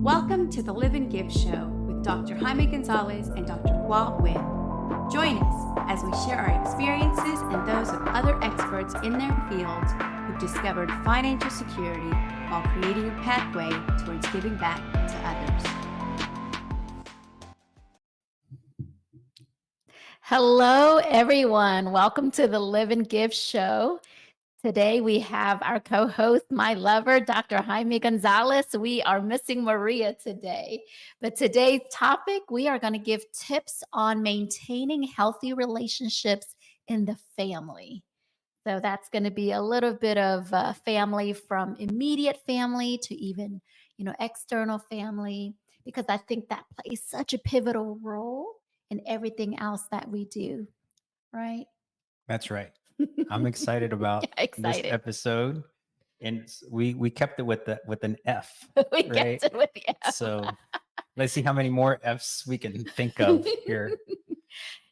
Welcome to the Live and Give Show with Dr. Jaime Gonzalez and Dr. Hua Win. Join us as we share our experiences and those of other experts in their fields who've discovered financial security while creating a pathway towards giving back to others. Hello, everyone. Welcome to the Live and Give Show. Today we have our co-host, my lover, Dr. Jaime Gonzalez. We are missing Maria today. But today's topic, we are going to give tips on maintaining healthy relationships in the family. So that's going to be a little bit of family, from immediate family to even, external family, because I think that plays such a pivotal role in everything else that we do, right? That's right. I'm excited about Yeah, this excited. episode, and we kept it with an F, We right? kept it with the F. So let's see how many more Fs we can think of here.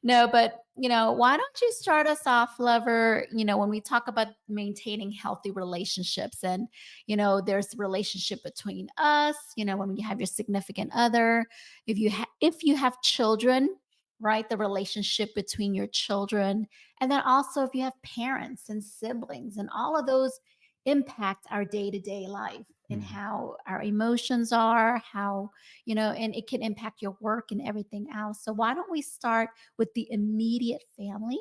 No, but why don't you start us off, lover? When we talk about maintaining healthy relationships, and there's the relationship between us. When you have your significant other, if you have children, right? The relationship between your children, and then also if you have parents and siblings, and all of those impact our day to day life and how our emotions are, and it can impact your work and everything else. So why don't we start with the immediate family,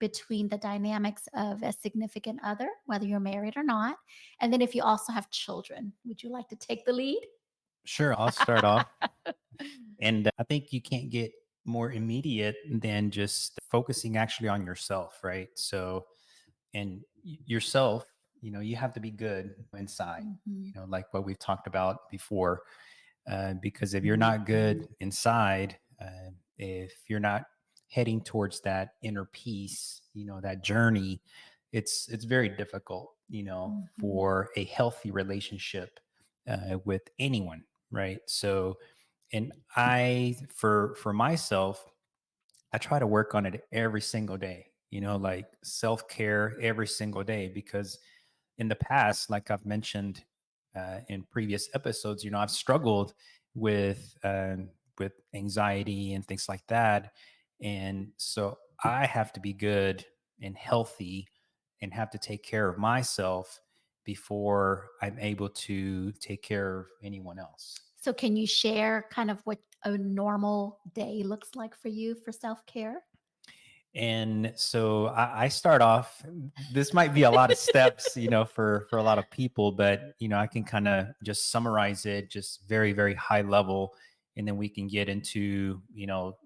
between the dynamics of a significant other, whether you're married or not. And then if you also have children, would you like to take the lead? Sure, I'll start off. And I think you can't get more immediate than just focusing actually on yourself, right? So, and yourself, you have to be good inside, like what we've talked about before. Because if you're not good inside, if you're not heading towards that inner peace, that journey, it's very difficult, for a healthy relationship with anyone, right? So, and for myself, I try to work on it every single day, like self care every single day, because in the past, like I've mentioned in previous episodes, I've struggled with anxiety and things like that, and so I have to be good and healthy and have to take care of myself before I'm able to take care of anyone else. So can you share kind of what a normal day looks like for you for self-care? And so I start off. This might be a lot of steps, for a lot of people, but I can kind of just summarize it, just very very high level, and then we can get into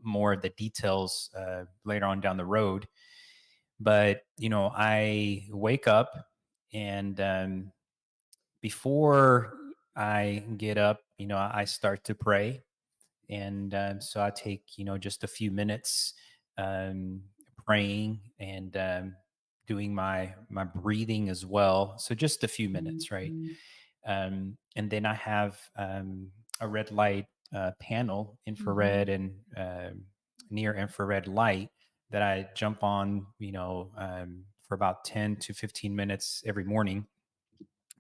more of the details later on down the road. But I wake up, and before I get up, I start to pray, and so I take just a few minutes um, praying and doing my breathing as well. So just a few minutes, right? And then I have a red light panel, infrared and near infrared light, that I jump on, for about 10 to 15 minutes every morning.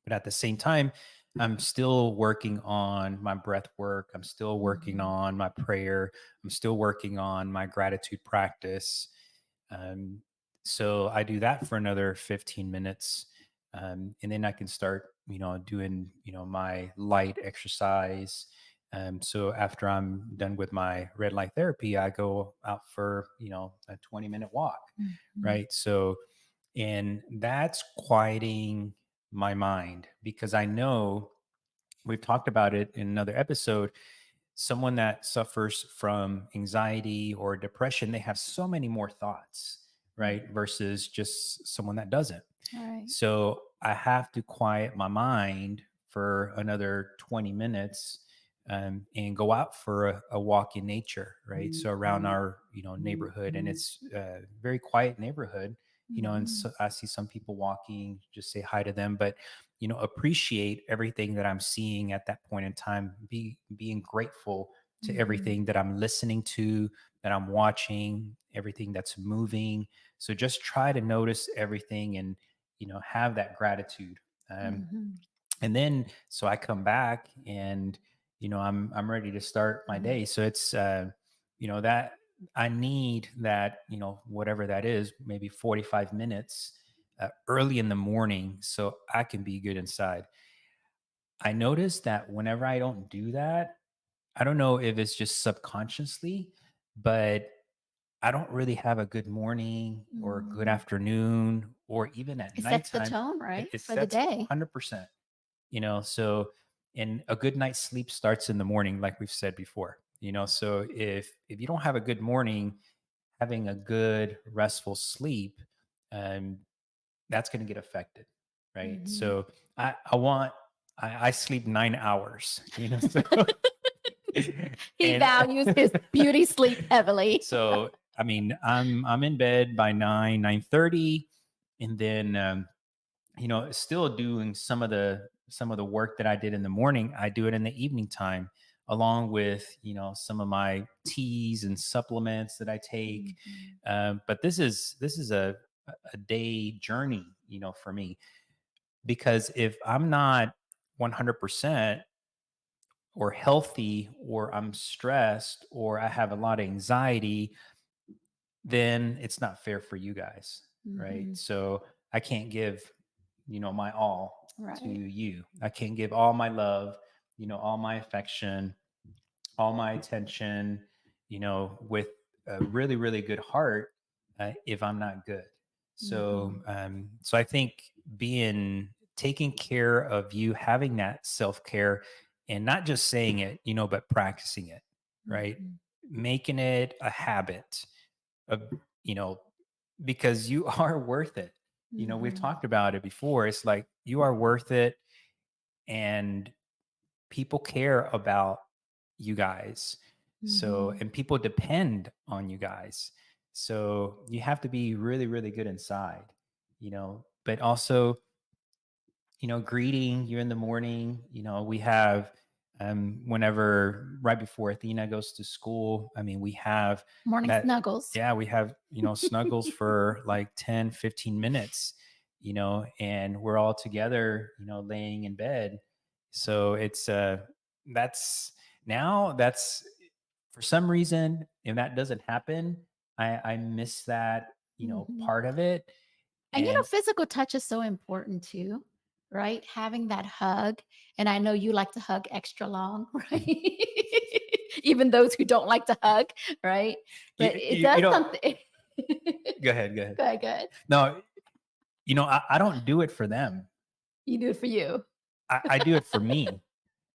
But at the same time, I'm still working on my breath work. I'm still working on my prayer. I'm still working on my gratitude practice. Um, so I do that for another 15 minutes. And then I can start, doing, my light exercise. So after I'm done with my red light therapy, I go out for, a 20-minute walk. Right. So, and that's quieting my mind, because I know we've talked about it in another episode. Someone that suffers from anxiety or depression, they have so many more thoughts, right? Versus just someone that doesn't. All right. So I have to quiet my mind for another 20 minutes, and go out for a walk in nature, right? So around our, neighborhood, and it's a very quiet neighborhood, and so I see some people walking, just say hi to them, but appreciate everything that I'm seeing at that point in time, being grateful to everything that I'm listening to, that I'm watching, everything that's moving. So just try to notice everything, and have that gratitude. And then so I come back, and I'm ready to start my Mhm. day. So it's that I need that, whatever that is, maybe 45 minutes early in the morning so I can be good inside. I notice that whenever I don't do that, I don't know if it's just subconsciously, but I don't really have a good morning or good Mhm. afternoon or even at It sets the nighttime. tone, It, right, it for the sets day. 100%, so and a good night's sleep starts in the morning, like we've said before, so if you don't have a good morning, having a good restful sleep, um, that's going to get affected, right? Mhm. So I sleep 9 hours, so He and values his beauty sleep heavily. so I mean, I'm in bed by 9:30, and then still doing some of the work that I did in the morning. I do it in the evening time, along with some of my teas and supplements that I take. Mhm. But this is a day journey, for me, because if I'm not 100% or healthy, or I'm stressed, or I have a lot of anxiety, then it's not fair for you guys, right? Mhm. So I can't give, my all to Right. you. I can't give all my love, all my affection, all my attention, with a really, really good heart, if I'm not good. So, Mhm. so I think being taking care of you, having that self care, and not just saying it, but practicing it, right? Mhm. Making it a habit of, you know, because you are worth it. We've Mhm. talked about it before. It's like you are worth it, and people care about you guys. So, Mhm. and people depend on you guys. So you have to be really, really good inside, but also, greeting you in the morning. We have, whenever right before Athena goes to school, I mean, we have Morning that, snuggles. yeah, we have, snuggles for like 10, 15 minutes, and we're all together, laying in bed. So it's, that's that's for some reason, if that doesn't happen, I miss that, Mhm. part of it. And And physical touch is so important too, right? Having that hug. And I know you like to hug extra long, right? Even those who don't like to hug, right? But you, it you, does you know, something. go ahead, go ahead. Go ahead, go ahead. No, I don't do it for them. You do it for you. I do it for me,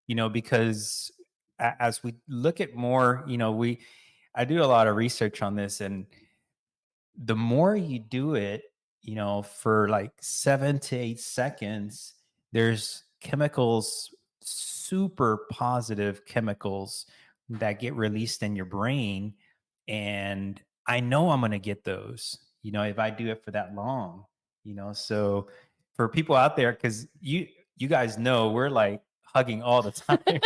because as we look at more, I do a lot of research on this, and the more you do it, for like 7 to 8 seconds, there's chemicals, super positive chemicals that get released in your brain. And I know I'm going to get those, if I do it for that long, so for people out there, because you guys know we're like hugging all the time.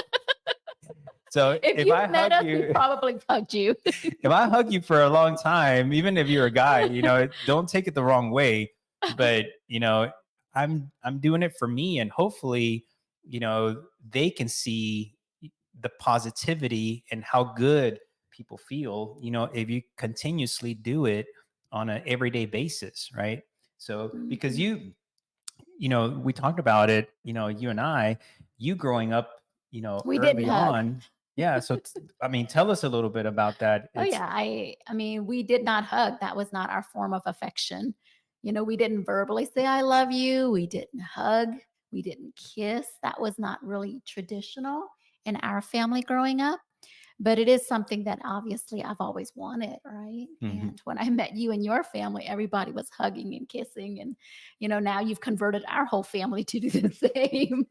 So If if I you've met hug us, we you, probably hugged you. if I hug you for a long time, even if you're a guy, don't take it the wrong way. But I'm doing it for me, and hopefully, they can see the positivity and how good people feel. If you continuously do it on an everyday basis, right? So because Mhm. we talked about it, you and you growing up, We didn't early hug. on. Yeah. So, I mean, tell us a little bit about that. Oh It's yeah, I mean, we did not hug. That was not our form of affection. We didn't verbally say I love you. We didn't hug. We didn't kiss. That was not really traditional in our family growing up, but it is something that obviously I've always wanted, right? Mhm. And when I met you and your family, everybody was hugging and kissing, and now you've converted our whole family to do the same.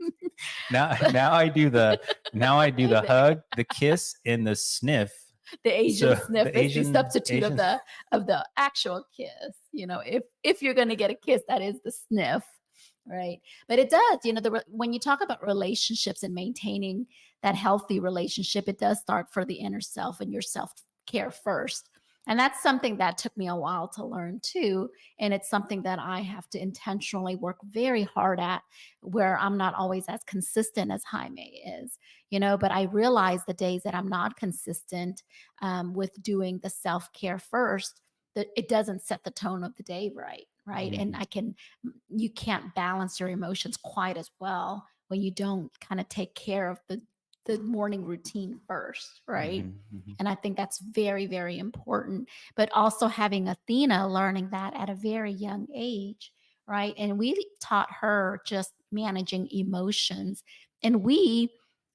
now, But now I do the the, hug, the kiss, and the sniff. the Asian So sniff the is the substitute of Asian, the actual kiss. If you're going to get a kiss, that is the sniff, right? But it does, when you talk about relationships and maintaining that healthy relationship, it does start for the inner self and your self care first. And that's something that took me a while to learn too. And it's something that I have to intentionally work very hard at, where I'm not always as consistent as Jaime is, but I realize the days that I'm not consistent with doing the self care first, that it doesn't set the tone of the day right. Right. And Mhm. you can't balance your emotions quite as well when you don't kind of take care of the morning routine first, right? Mhm. Mhm. And I think that's very, very important. But also having Athena learning that at a very young age, right? And we taught her just managing emotions. And we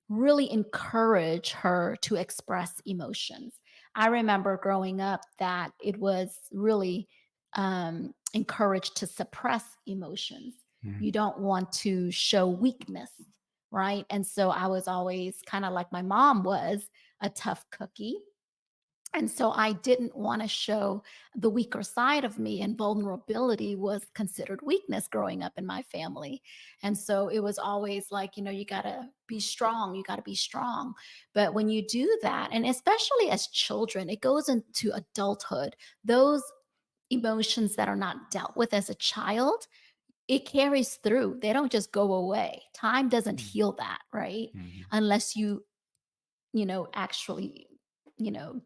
really encourage her to express emotions. I remember growing up that it was really encouraged to suppress emotions. Mhm. You don't want to show weakness, right? And so I was always kind of like my mom was, a tough cookie. And so I didn't want to show the weaker side of me, and vulnerability was considered weakness growing up in my family. And so it was always like, you got to be strong, you got to be strong. But when you do that, and especially as children, it goes into adulthood, those emotions that are not dealt with as a child, it carries through. They don't just go away. Time doesn't Mhm. heal that, right? Mhm. Unless actually,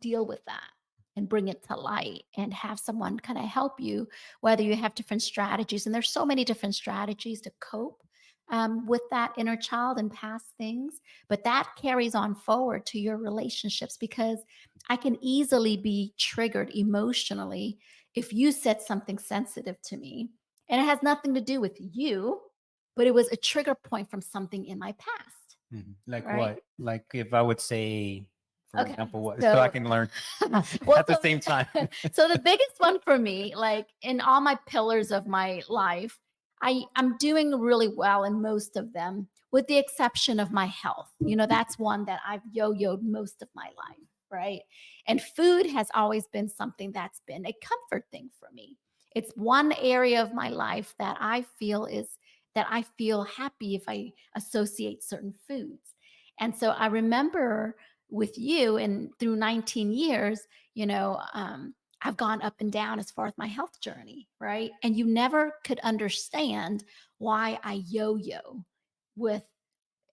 deal with that and bring it to light and have someone kind of help you, whether you have different strategies. And there's so many different strategies to cope with that inner child and past things. But that carries on forward to your relationships, because I can easily be triggered emotionally if you said something sensitive to me. And it has nothing to do with you, but it was a trigger point from something in my past, Mhm. Like right? what? Like if I would say, for Okay. example, what, so I So, can learn well, at the same time. so the biggest one for me, like in all my pillars of my life, I'm doing really well in most of them, with the exception of my health. That's one that I've yo-yoed most of my life, right? And food has always been something that's been a comfort thing for me. It's one area of my life that I feel happy if I associate certain foods. And so I remember with you, and through 19 years, I've gone up and down as far as my health journey, right? And you never could understand why I yo-yo with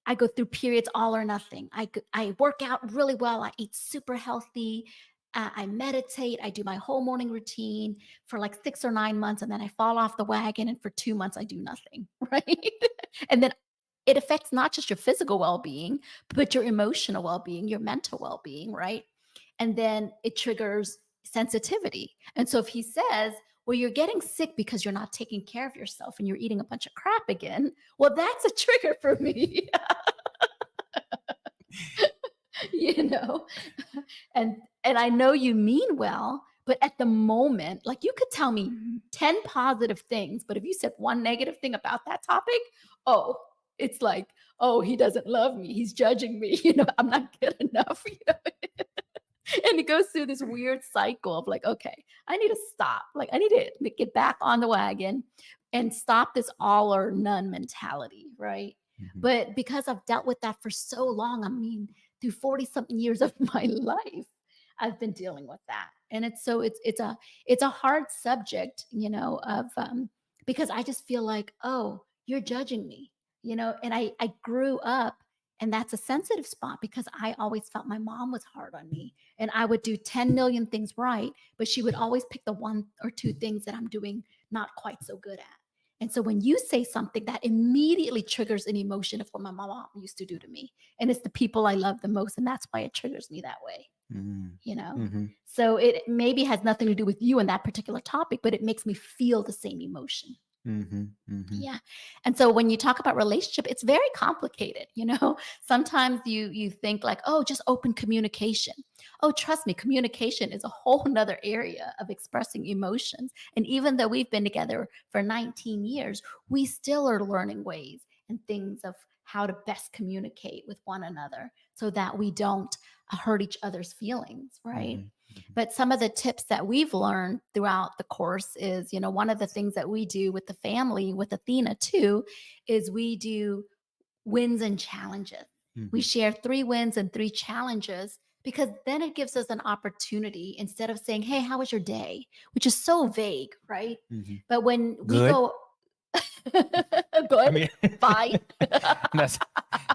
I go through periods all or nothing. I work out really well. I eat super healthy. I meditate. I do my whole morning routine for like 6 or 9 months, and then I fall off the wagon. And for 2 months, I do nothing. Right. And then it affects not just your physical well being, but your emotional well being, your mental well being. Right. And then it triggers sensitivity. And so if he says, well, you're getting sick because you're not taking care of yourself and you're eating a bunch of crap again, well, that's a trigger for me. you know and I know you mean well, but at the moment, like, you could tell me 10 positive things, but if you said one negative thing about that topic, oh, it's like, oh, he doesn't love me, he's judging me, I'm not good enough. And it goes through this weird cycle of like, okay, I need to stop, like, I need to get back on the wagon and stop this all or none mentality, right? Mhm. But because I've dealt with that for so long, I mean, through 40 something years of my life, I've been dealing with that. And it's a hard subject, of because I just feel like, oh, you're judging me, and I grew up, and that's a sensitive spot because I always felt my mom was hard on me, and I would do 10 million things right, but she would always pick the one or two things that I'm doing not quite so good at. And so when you say something, that immediately triggers an emotion of what my mom used to do to me. And it's the people I love the most. And that's why it triggers me that way, Mhm. you know? Mhm. So it maybe has nothing to do with you in that particular topic, but it makes me feel the same emotion. Mhm. Mhm. Yeah. And so when you talk about relationship, it's very complicated, Sometimes you think like, oh, just open communication. Oh, trust me, communication is a whole nother area of expressing emotions. And even though we've been together for 19 years, we still are learning ways and things of how to best communicate with one another so that we don't hurt each other's feelings, right? Mhm. Mhm. But some of the tips that we've learned throughout the course is, one of the things that we do with the family, with Athena too, is we do wins and challenges. We Mhm. share 3 wins and 3 challenges because then it gives us an opportunity instead of saying, "Hey, how was your day?" which is so vague, right? Mhm. But when we Good. go I good, mean, fine. that's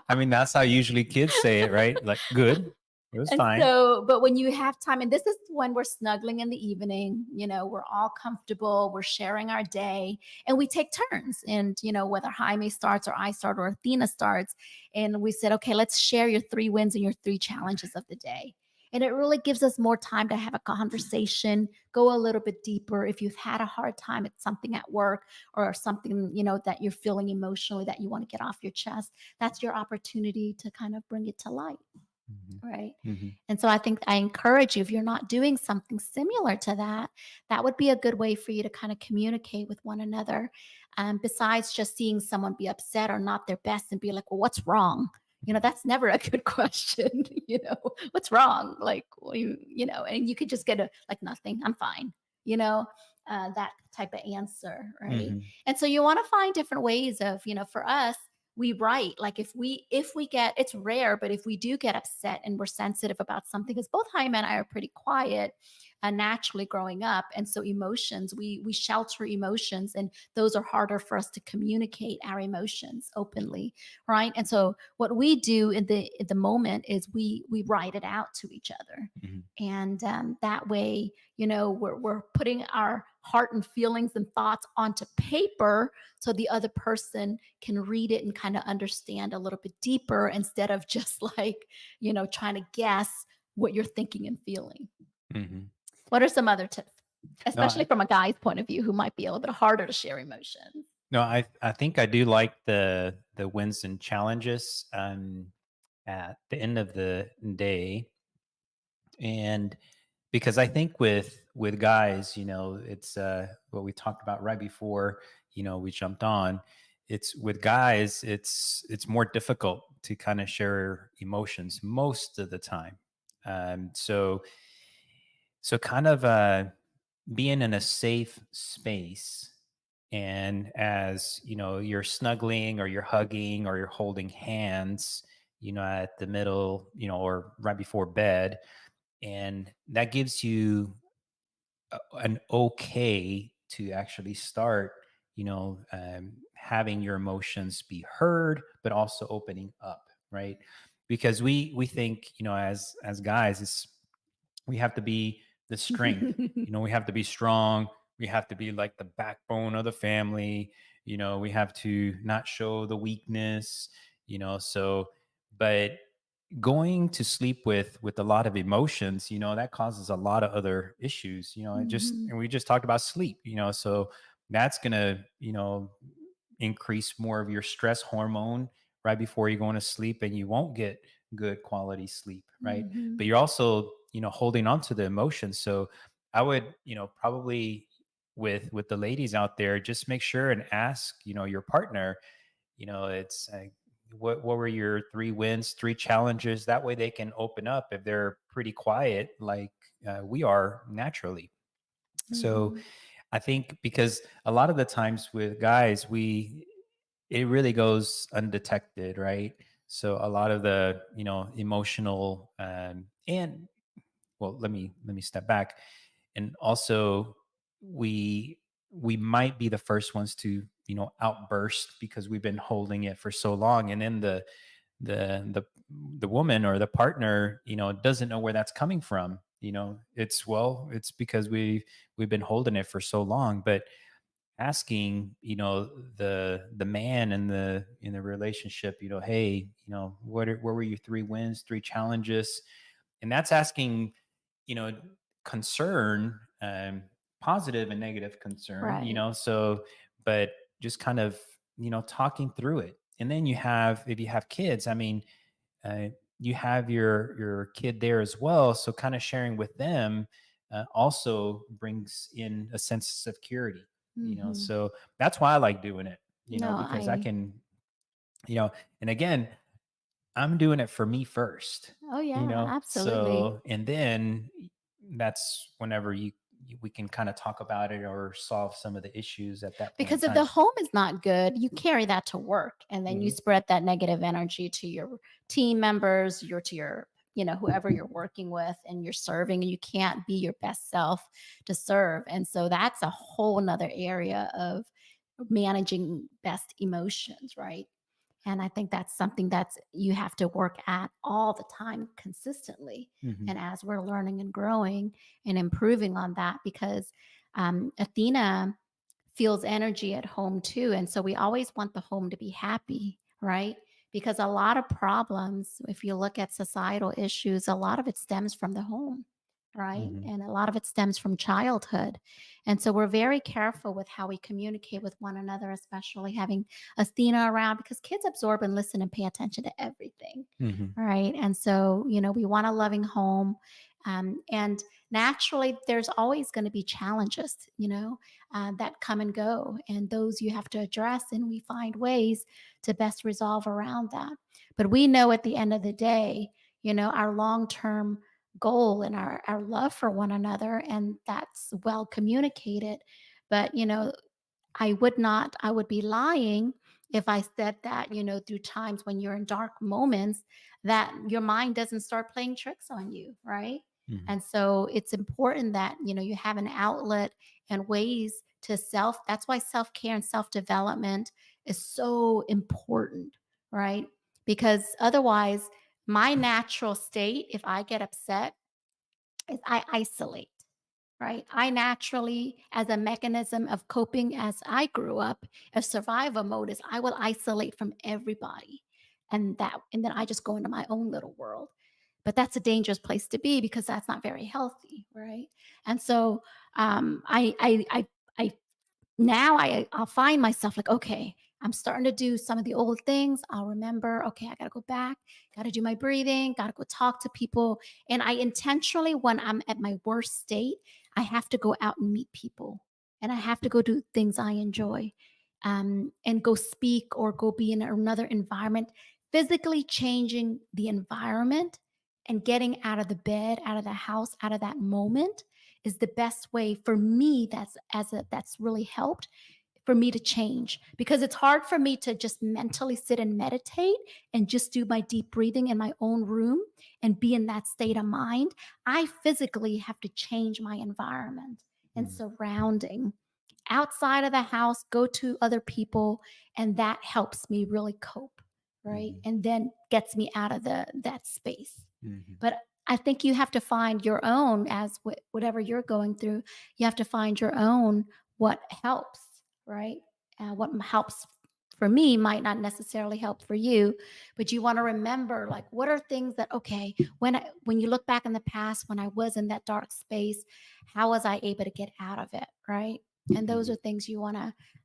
I mean, that's how usually kids say it, right? Like, good. It was And fine. so, but when you have time, and this is when we're snuggling in the evening, we're all comfortable, we're sharing our day, and we take turns. And, whether Jaime starts or I start or Athena starts, and we said, okay, let's share your 3 wins and your 3 challenges of the day. And it really gives us more time to have a conversation, go a little bit deeper. If you've had a hard time at something at work or something, that you're feeling emotionally that you want to get off your chest, that's your opportunity to kind of bring it to light. Mhm. Right. Mhm. And so I think I encourage you, if you're not doing something similar to that, that would be a good way for you to kind of communicate with one another. Besides just seeing someone be upset or not their best and be like, well, what's wrong? That's never a good question. What's wrong? Like, well, and you could just get like, nothing, I'm fine, that type of answer. Right. Mhm. And so you want to find different ways of, for us, we write, like, if we get, it's rare, but if we do get upset and we're sensitive about something, because both Jaime and I are pretty quiet naturally growing up, and so emotions, we shelter emotions, and those are harder for us to communicate our emotions openly, right? And so what we do in the moment is we write it out to each other, Mhm. and that way, we're putting our heart and feelings and thoughts onto paper, so the other person can read it and kind of understand a little bit deeper, instead of just like, trying to guess what you're thinking and feeling. Mhm. What are some other tips, No, especially from a guy's point of view, who might be a little bit harder to share emotions? no, I think I do like the wins and challenges at the end of the day, and because I think with guys, it's what we talked about right before, we jumped on. It's with guys, it's more difficult to kind of share emotions most of the time. So kind of being in a safe space, and as you're snuggling or you're hugging or you're holding hands, at the middle, or right before bed, and that gives you an okay to actually start having your emotions be heard, but also opening up, right? Because we think, as guys, it's we have to be the strength, we have to be strong, we have to be like the backbone of the family, we have to not show the weakness, so but going to sleep with a lot of emotions, that causes a lot of other issues, it just Mhm. and we just talked about sleep, so that's going to increase more of your stress hormone right before you're going to sleep, and you won't get good quality sleep, right? But Mhm. you're also holding on to the emotions. So I would probably with the ladies out there, just make sure and ask your partner, it's what were your 3 wins, 3 challenges? That way they can open up if they're pretty quiet, like we are naturally. So Mhm. I think because a lot of the times with guys, it really goes undetected, right? So a lot of the emotional and well, let me step back, and also we we might be the first ones to outburst because we've been holding it for so long, and then the the woman or the partner doesn't know where that's coming from. It's because we've been holding it for so long. But asking the man in the relationship, hey, what were your 3 wins, 3 challenges? And that's asking you know concern, positive and negative concern, Right. so but just kind of talking through it. And then if you have kids, I mean, uh, you have your kid there as well, so kind of sharing with them also brings in a sense of security, Mhm. so that's why I like doing it, No, because I I can, you know and again, I'm doing it for me first, oh yeah, absolutely. so, and then that's whenever we can kind of talk about it or solve some of the issues at that point in Because if the time. home is not good, you carry that to work, and then you Mhm. spread that negative energy to your team members, to your, whoever you're working with and you're serving, and you can't be your best self to serve. And so that's a whole nother area of managing best emotions, right? And I think that's something that's you have to work at all the time consistently. Hmm. And as we're learning and growing and improving on that, because Athena feels energy at home too. And so we always want the home to be happy, right? Because a lot of problems, if you look at societal issues, a lot of it stems from the home, right? Hmm. And a lot of it stems from childhood. And so we're very careful with how we communicate with one another, especially having Athena around, because kids absorb and listen and pay attention to everything. Hmm. Right. And so, we want a loving home. And naturally, there's always going to be challenges, that come and go. And those you have to address. And we find ways to best resolve around that. But we know at the end of the day, our long term goal and our love for one another. And that's well communicated. But, I would be lying if I said that, through times when you're in dark moments, that your mind doesn't start playing tricks on you, right? Hmm. And so it's important that, you have an outlet and ways to that's why self care and self development is so important, right? Because otherwise, my natural state, if I get upset, is I isolate, right? I naturally, as a mechanism of coping as I grew up, a survival mode is I will isolate from everybody. And then I just go into my own little world. But that's a dangerous place to be because that's not very healthy, right? And so I now I'll find myself like, okay, I'm starting to do some of the old things. I'll remember, okay, I got to go back, got to do my breathing, got to go talk to people. And I intentionally, when I'm at my worst state, I have to go out and meet people, and I have to go do things I enjoy, and go speak or go be in another environment, physically changing the environment and getting out of the bed, out of the house, out of that moment is the best way for me. That's really helped for me to change, because it's hard for me to just mentally sit and meditate and just do my deep breathing in my own room and be in that state of mind. I physically have to change my environment and surrounding outside of the house, go to other people, and that helps me really cope, right? Hmm. And then gets me out of that space. Hmm. But I think you have to find your own, as whatever you're going through, you have to find your own what helps, right? What helps for me might not necessarily help for you, but you want to remember, like, what are things that, okay, when you look back in the past when I was in that dark space, how was I able to get out of it, right? And those Hmm. are things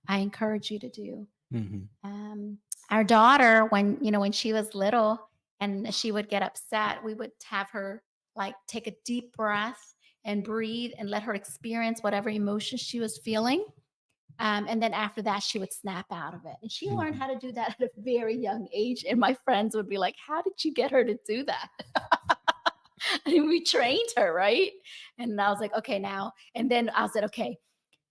I encourage you to do. Hmm. Um, our daughter, when she was little and she would get upset, we would have her like take a deep breath and breathe and let her experience whatever emotion she was feeling. And then after that, she would snap out of it. And she learned Hmm. how to do that at a very young age. And my friends would be like, "How did you get her to do that?" And we trained her, right? And I was like, okay, now. And then I said, okay,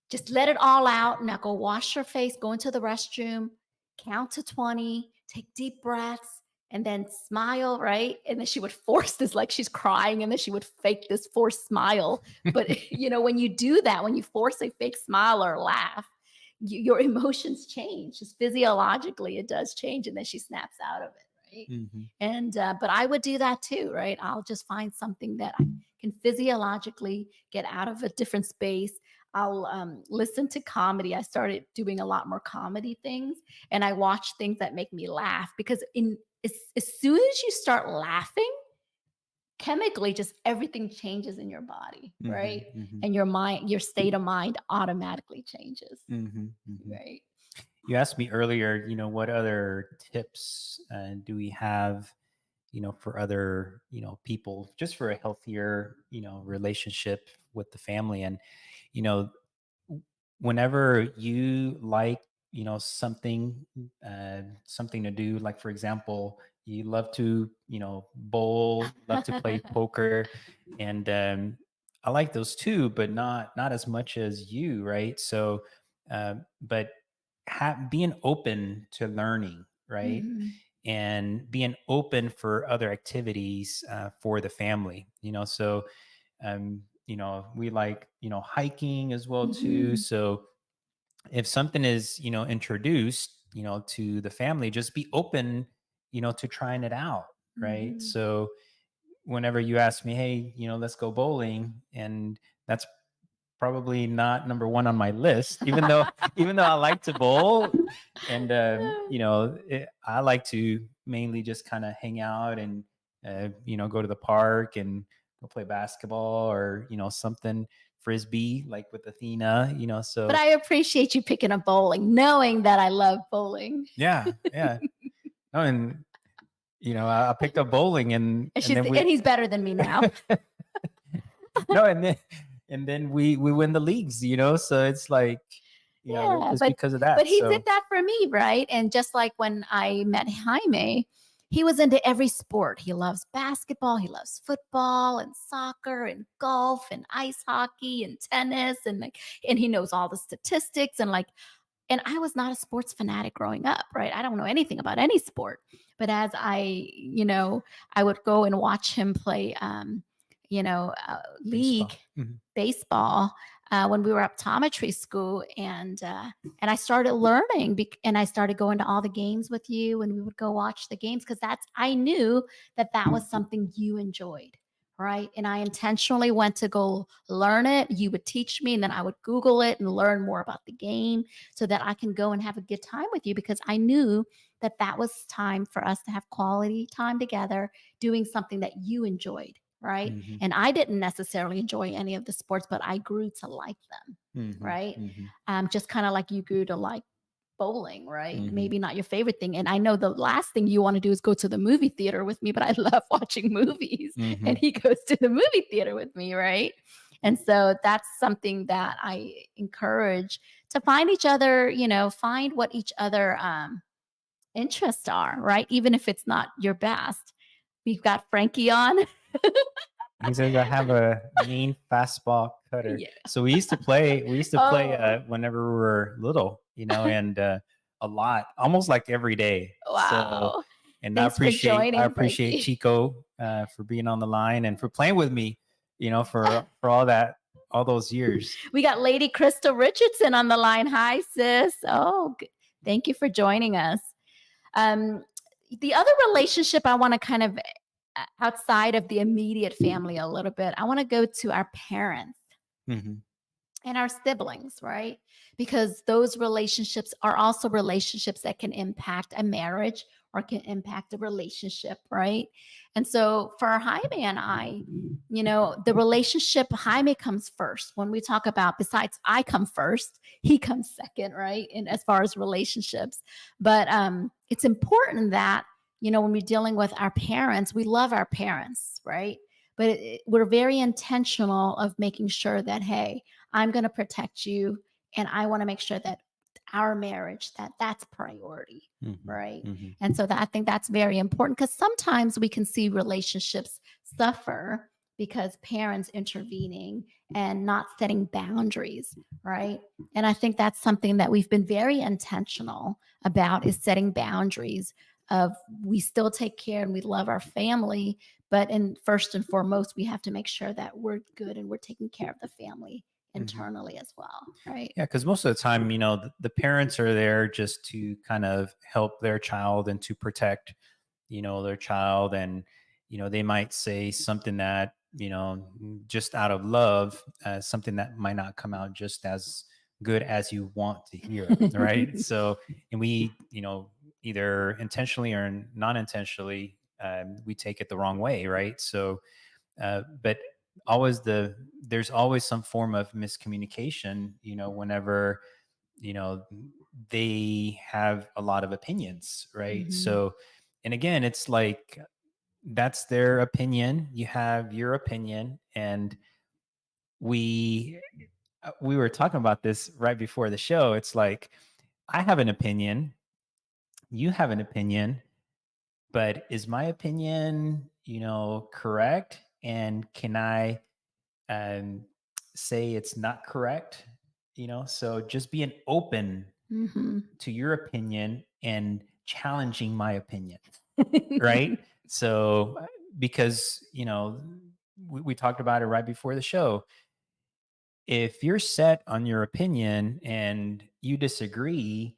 just let it all out. Now go wash your face, go into the restroom, count to 20, take deep breaths, and then smile, right? And then she would force this, like she's crying, and then she would fake this forced smile. But when you do that, when you force a fake smile or laugh, your emotions change. Just physiologically, it does change, and then she snaps out of it, right? Hmm. And but I would do that too, right? I'll just find something that I can physiologically get out of a different space. I'll listen to comedy. I started doing a lot more comedy things, and I watch things that make me laugh, because as soon as you start laughing, chemically, just everything changes in your body, Hmm. right? Hmm. And your state of mind automatically changes, Hmm. Hmm. right? You asked me earlier, what other tips do we have, for other, people, just for a healthier, relationship with the family. And, you know, whenever you like, something, something to do, like, for example, you love to, bowl, love to play poker. And I like those too, but not as much as you, right? But being open to learning, right? Mhm. and being open for other activities for the family. So we like hiking as well too. Mhm. So if something is introduced to the family, just be open to trying it out, right? Mhm. So whenever you ask me, hey, let's go bowling, and that's probably not number one on my list, even though even though I like to bowl, and I like to mainly just kind of hang out and go to the park and go play basketball, or something frisbee like with Athena. But So I appreciate you picking up bowling, knowing that I love bowling. yeah, yeah. Oh, and I picked up bowling, and And and she's then we and he's better than me now. no, and then we win the leagues. So it's like, Yeah, it's but because of but that. he did So that for me, right? And just like when I met Jaime, he was into every sport. He loves basketball, he loves football and soccer and golf and ice hockey and tennis and he knows all the statistics and I was not a sports fanatic growing up, right? I don't know anything about any sport. But as I would go and watch him play league baseball. Mhm. baseball when we were optometry school, and I started learning, and I started going to all the games with you, and we would go watch the games because I knew that was something you enjoyed, right? And I intentionally went to go learn it. You would teach me, and then I would Google it and learn more about the game so that I can go and have a good time with you because I knew that was time for us to have quality time together doing something that you enjoyed, right? Mhm. And I didn't necessarily enjoy any of the sports, but I grew to like them, Mhm. right? Mhm. Just kind of like you grew to like bowling, right? Mhm. Maybe not your favorite thing. And I know the last thing you want to do is go to the movie theater with me, but I love watching movies. And Mhm. he goes to the movie theater with me, right? And so that's something that I encourage to find each other, find what each other interests are, right? Even if it's not your best. We've got Frankie on. He says I have a mean fastball cutter. Yeah. So we used to play Oh, whenever we were little, and a lot, almost like every day. So, wow. and I Thanks for appreciate I joining, appreciate Frankie. Chico for being on the line and for playing with me, for all those years. We got Lady Crystal Richardson on the line. Hi, sis. Oh, thank you for joining us. Um, the other relationship I want to kind of outside of the immediate family a little bit, I want to go to our parents Mhm. and our siblings, right? Because those relationships are also relationships that can impact a marriage or can impact a relationship, right? And so for Jaime and I, the relationship, Jaime comes first. When we talk about, besides I come first, he comes second, right? And as far as relationships, but it's important that when we're dealing with our parents, we love our parents, right? But we're very intentional of making sure that, hey, I'm going to protect you, and I want to make sure that our marriage that's priority, Mhm. right? Mhm. And so I think that's very important because sometimes we can see relationships suffer because parents intervening and not setting boundaries, right? And I think that's something that we've been very intentional about is setting boundaries of we still take care and we love our family, but in first and foremost we have to make sure that we're good and we're taking care of the family Mhm. internally as well, right? Yeah, because most of the time, the parents are there just to kind of help their child and to protect, their child. And, they might say something that, just out of love, something that might not come out just as good as you want to hear. Right. So, and we, either intentionally or non intentionally, we take it the wrong way. Right. So, but there's always some form of miscommunication, whenever you know they have a lot of opinions, right? Mhm. So, and again, it's like that's their opinion, you have your opinion, and we were talking about this right before the show. It's like I have an opinion, you have an opinion, but is my opinion correct, and can I um, say it's not correct? So just being open Mhm. to your opinion and challenging my opinion, right? So, because, we talked about it right before the show. If you're set on your opinion and you disagree,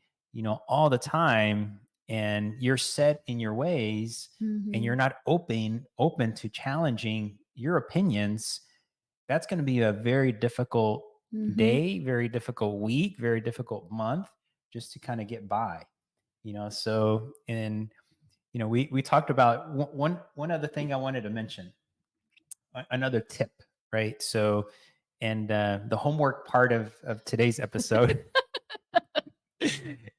all the time, and you're set in your ways, and Mhm. you're not open to challenging your opinions, that's going to be a very difficult Mhm. day, very difficult week, very difficult month, just to kind of get by. So, and we talked about one other thing I wanted to mention, another tip, right? So, and the homework part of today's episode,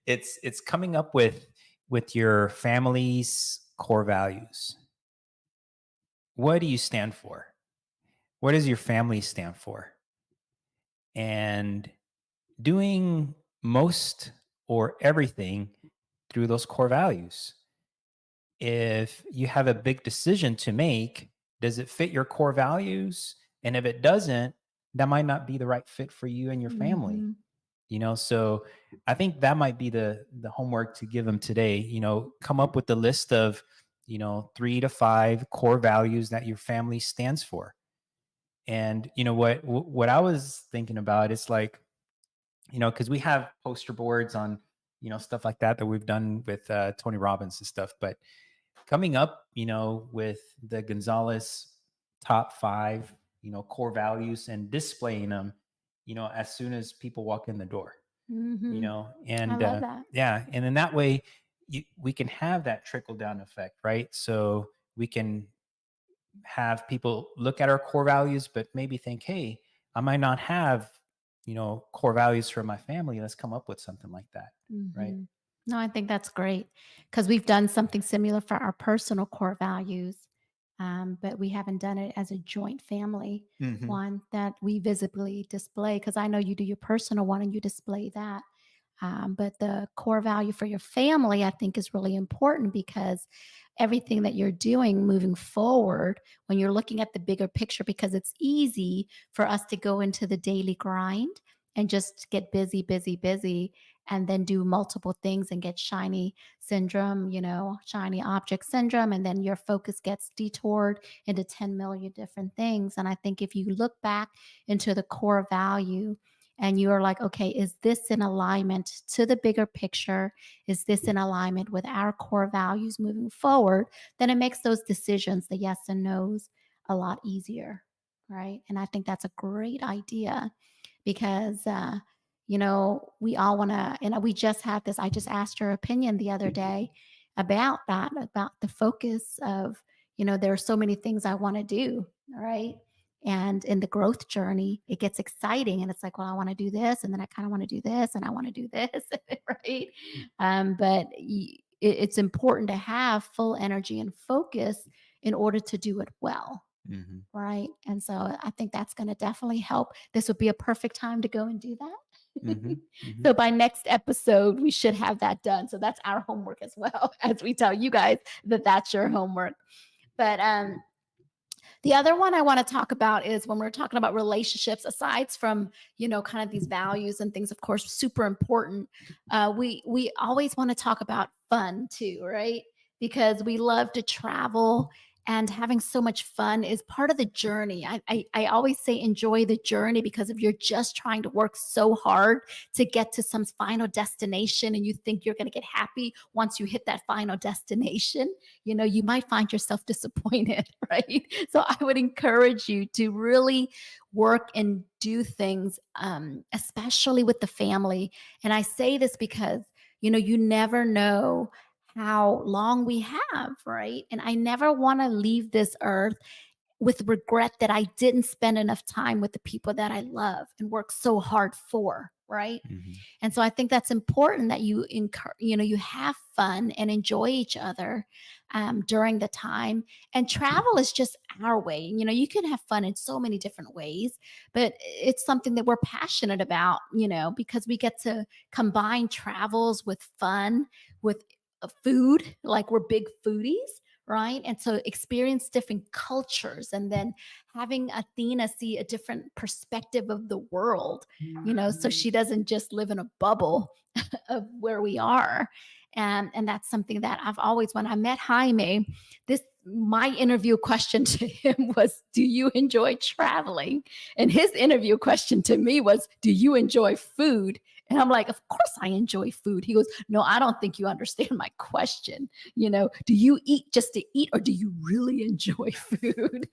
it's coming up with your family's core values. What do you stand for? What does your family stand for? And doing most or everything through those core values. If you have a big decision to make, does it fit your core values? And if it doesn't, that might not be the right fit for you and your family. Mhm. So I think that might be the homework to give them today. Come up with the list of 3 to 5 core values that your family stands for. And what I was thinking about is like, because we have poster boards on stuff like that we've done with Tony Robbins and stuff. But coming up with the Gonzalez top 5 core values, and displaying them as soon as people walk in the door, Mhm. I and love that. yeah, and in that way we can have that trickle down effect, right? So we can have people look at our core values, but maybe think, hey, I might not have core values for my family. Let's come up with something like that, right? Mhm. No, I think that's great because we've done something similar for our personal core values, but we haven't done it as a joint family Hmm. one that we visibly display. Because I know you do your personal one and you display that. But the core value for your family, I think, is really important because everything that you're doing moving forward, when you're looking at the bigger picture, because it's easy for us to go into the daily grind and just get busy, busy, busy, and then do multiple things and get shiny syndrome, shiny object syndrome. And then your focus gets detoured into 10 million different things. And I think if you look back into the core value, and you are like, okay, is this in alignment to the bigger picture? Is this in alignment with our core values moving forward? Then it makes those decisions, the yes and no's, a lot easier. Right. And I think that's a great idea because, we all want to, and we just had this. I just asked your opinion the other day about that, about the focus of, there are so many things I want to do. Right. And in the growth journey, it gets exciting and it's like, well, I want to do this. And then I kind of want to do this and I want to do this. Right. But it's important to have full energy and focus in order to do it well. Hmm. Right. And so I think that's going to definitely help. This would be a perfect time to go and do Hmm. that. Hmm. So by next episode, we should have that done. So that's our homework as well, as we tell you guys that that's your homework. But the other one I want to talk about is when we're talking about relationships, aside from, kind of these values and things, of course, super important. We always want to talk about fun too, right? Because we love to travel and having so much fun is part of the journey. I always say enjoy the journey because if you're just trying to work so hard to get to some final destination and you think you're going to get happy once you hit that final destination, you might find yourself disappointed, right? So I would encourage you to really work and do things, especially with the family. And I say this because, you never know how long we have, right? And I never want to leave this earth with regret that I didn't spend enough time with the people that I love and work so hard for, right? Hmm. And so I think that's important that you have fun and enjoy each other during the time. And travel is just our way. You can have fun in so many different ways, but it's something that we're passionate about, because we get to combine travels with fun, with food, like we're big foodies, right? And so experience different cultures and then having Athena see a different perspective of the world, so she doesn't just live in a bubble of where we are. And that's something that I've always, when I met Jaime, my interview question to him was, do you enjoy traveling? And his interview question to me was, do you enjoy food? And I'm like, of course I enjoy food. He goes, no, I don't think you understand my question. Do you eat just to eat, or do you really enjoy food?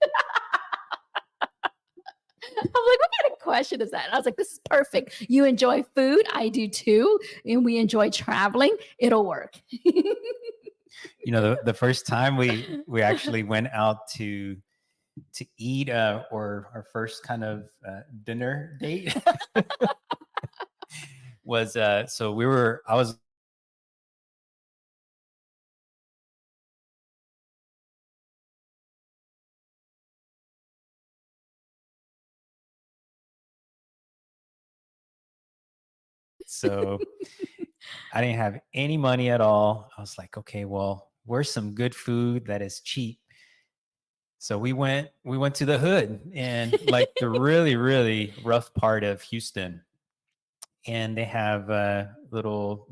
I'm like, what kind of question is that? And I was like, this is perfect. You enjoy food. I do too. And we enjoy traveling. It'll work. The first time we actually went out to eat, or our first kind of dinner date was so I was so I didn't have any money at all. I was like, okay, well, where's some good food that is cheap? So we went to the hood, and like the really, really rough part of Houston. And they have little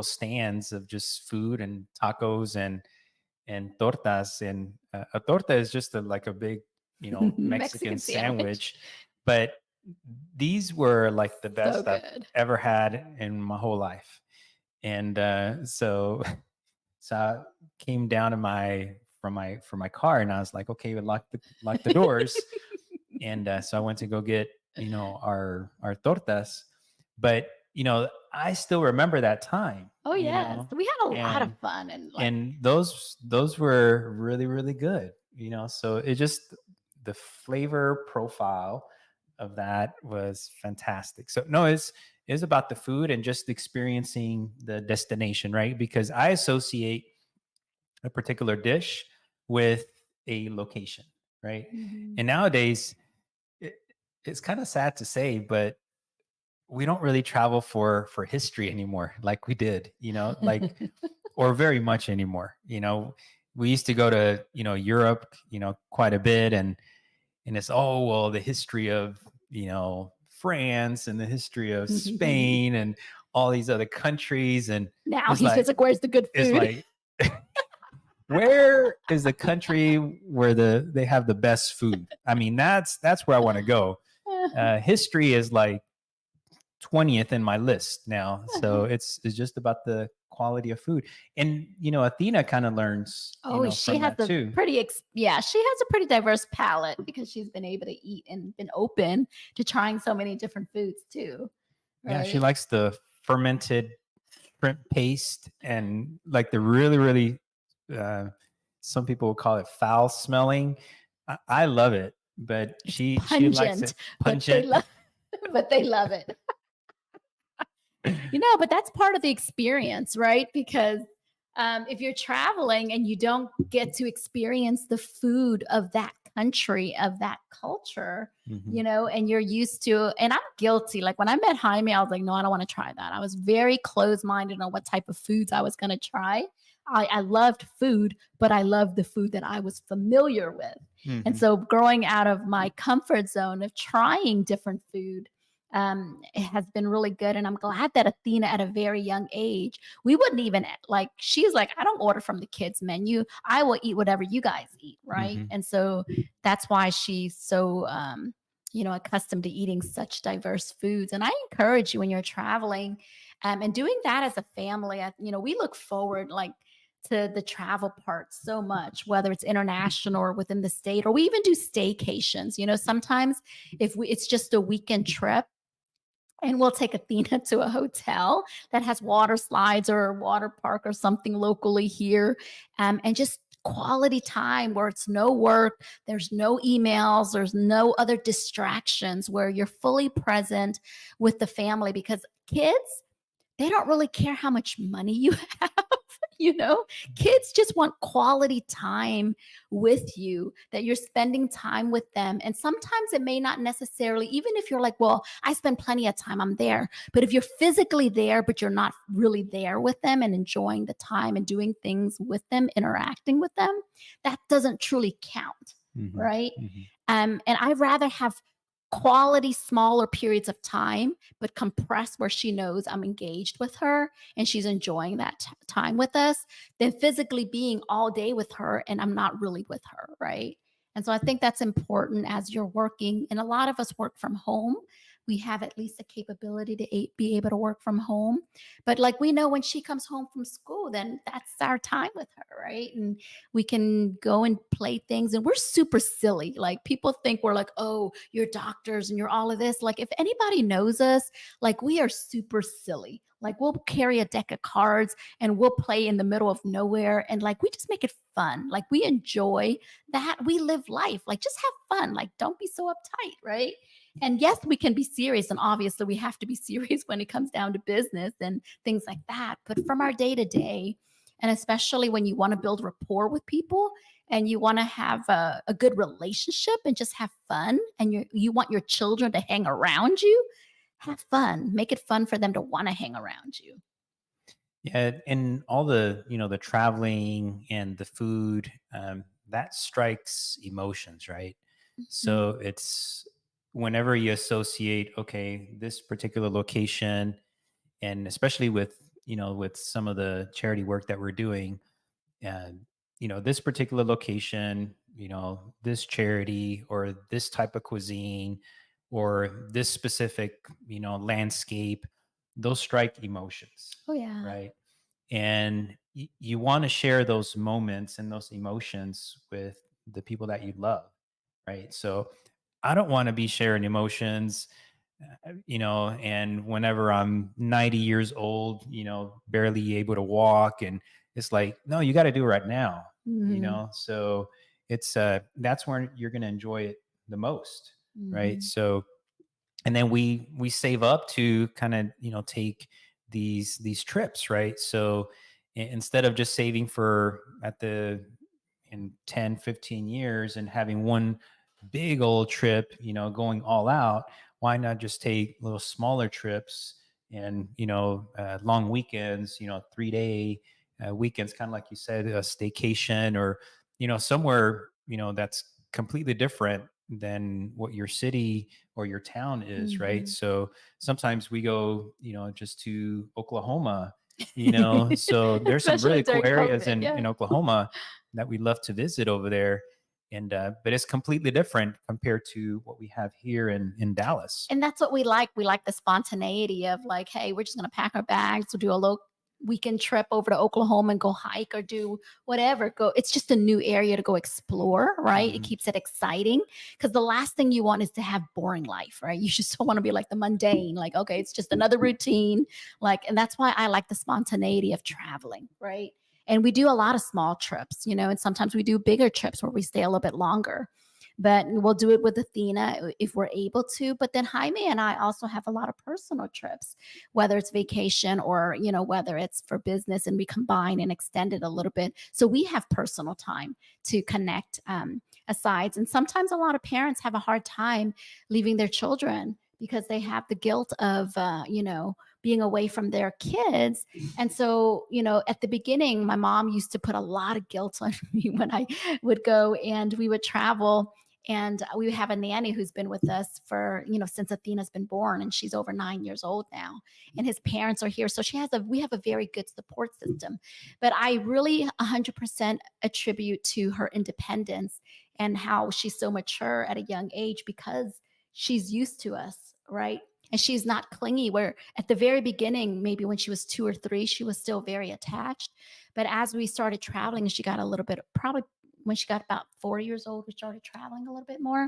stands of just food and tacos and tortas. And a torta is just like a big, Mexican sandwich. But these were like the best I've ever had in my whole life. And so I came down to from my car, and I was like, okay, we lock the doors. And so I went to go get our tortas. But I still remember that time. Oh yes, we had a lot of fun, and those were really, really good. So it just, the flavor profile of that was fantastic. So no, it's about the food and just experiencing the destination, right? Because I associate a particular dish with a location, right? Mm-hmm. And nowadays, it's kind of sad to say, but we don't really travel for history anymore like we did, like or very much anymore. We used to go to Europe quite a bit, and it's the history of France and the history of Spain and all these other countries. And now he's just like, where's the good food? It's like, where is the country where they have the best food? I mean, that's where I want to go. History is like 20th in my list now. So it's just about the quality of food. And Athena kind of learns she has a pretty she has a pretty diverse palate, because she's been able to eat and been open to trying so many different foods too, right? Yeah, she likes the fermented shrimp paste, and like the really, really some people would call it foul smelling. I love it, but she likes it pungent, but they love it. But that's part of the experience, right? Because if you're traveling and you don't get to experience the food of that country, of that culture, and you're used to, and I'm guilty. Like when I met Jaime, I was like, no, I don't want to try that. I was very closed-minded on what type of foods I was going to try. I loved food, but I loved the food that I was familiar with. And so growing out of my comfort zone of trying different food, it has been really good. And I'm glad that Athena, at a very young age, we wouldn't even she's like, I don't order from the kids menu. I will eat whatever you guys eat. Right. And so that's why she's so, accustomed to eating such diverse foods. And I encourage you when you're traveling and doing that as a family, we look forward to the travel part so much, whether it's international or within the state, or we even do staycations. Sometimes it's just a weekend trip, and we'll take Athena to a hotel that has water slides or a water park or something locally here, and just quality time where it's no work, there's no emails, there's no other distractions, where you're fully present with the family. Because kids, they don't really care how much money you have. Kids just want quality time with you, that you're spending time with them. And sometimes it may not necessarily, even if you're like, well, I spend plenty of time, I'm there. But if you're physically there, but you're not really there with them and enjoying the time and doing things with them, interacting with them, that doesn't truly count. Right. And I'd rather have quality smaller periods of time, but compressed where she knows I'm engaged with her and she's enjoying that time with us, than physically being all day with her and I'm not really with her, right? And so I think that's important as you're working. And a lot of us work from home. We have at least the capability to be able to work from home. But like we know when she comes home from school, then that's our time with her, right? And we can go and play things. And we're super silly. Like people think we're like, oh, you're doctors and you're all of this. Like if anybody knows us, like we are super silly. Like we'll carry a deck of cards and we'll play in the middle of nowhere. And like we just make it fun. Like we enjoy that. We live life. Like just have fun. Like don't be so uptight, right? And yes, we can be serious. And obviously, we have to be serious when it comes down to business and things like that. But from our day to day, and especially when you want to build rapport with people and you want to have a good relationship and just have fun, and you want your children to hang around you, have fun. Make it fun for them to want to hang around you. Yeah, and all the the traveling and the food, that strikes emotions, right? Mhm. So it's whenever you associate, okay, this particular location, and especially with with some of the charity work that we're doing, and this particular location, this charity or this type of cuisine or this specific landscape, those strike emotions, Oh, yeah. right? And you want to share those moments and those emotions with the people that you love, right? So I don't want to be sharing emotions, and whenever I'm 90 years old, barely able to walk, and it's like, no, you got to do it right now, Mhm. so it's that's when you're going to enjoy it the most, right? Mhm. So and then we save up to kind of take these trips, right? So instead of just saving for at the in 10-15 years and having one big old trip, going all out, why not just take little smaller trips and long weekends, 3-day weekends, kind of like you said, a staycation, or somewhere that's completely different than what your city or your town is, right? Mhm. So sometimes we go, just to Oklahoma, so there's some Especially really cool during areas COVID. in Yeah. Oklahoma that we love to visit over there. And but it's completely different compared to what we have here in Dallas. And that's what we like. We like the spontaneity of like, hey, we're just going to pack our bags. We'll do a little weekend trip over to Oklahoma and go hike or do whatever. Go. It's just a new area to go explore, right? It Mhm. keeps it exciting because the last thing you want is to have boring life, right? You just don't want to be like the mundane, like, okay, it's just another routine. Like, and that's why I like the spontaneity of traveling, right? And we do a lot of small trips, and sometimes we do bigger trips where we stay a little bit longer, but we'll do it with Athena if we're able to. But then Jaime and I also have a lot of personal trips, whether it's vacation or, whether it's for business, and we combine and extend it a little bit. So we have personal time to connect asides. And sometimes a lot of parents have a hard time leaving their children because they have the guilt of, being away from their kids. And so, at the beginning, my mom used to put a lot of guilt on me when I would go and we would travel, and we have a nanny who's been with us for, since Athena's been born, and she's over 9 years old now. And his parents are here. So we have a very good support system. But I really 100% attribute to her independence and how she's so mature at a young age because she's used to us, right? And she's not clingy, where at the very beginning, maybe when she was 2 or 3, she was still very attached. But as we started traveling and she got a little bit, probably when she got about 4 years old, we started traveling a little bit more.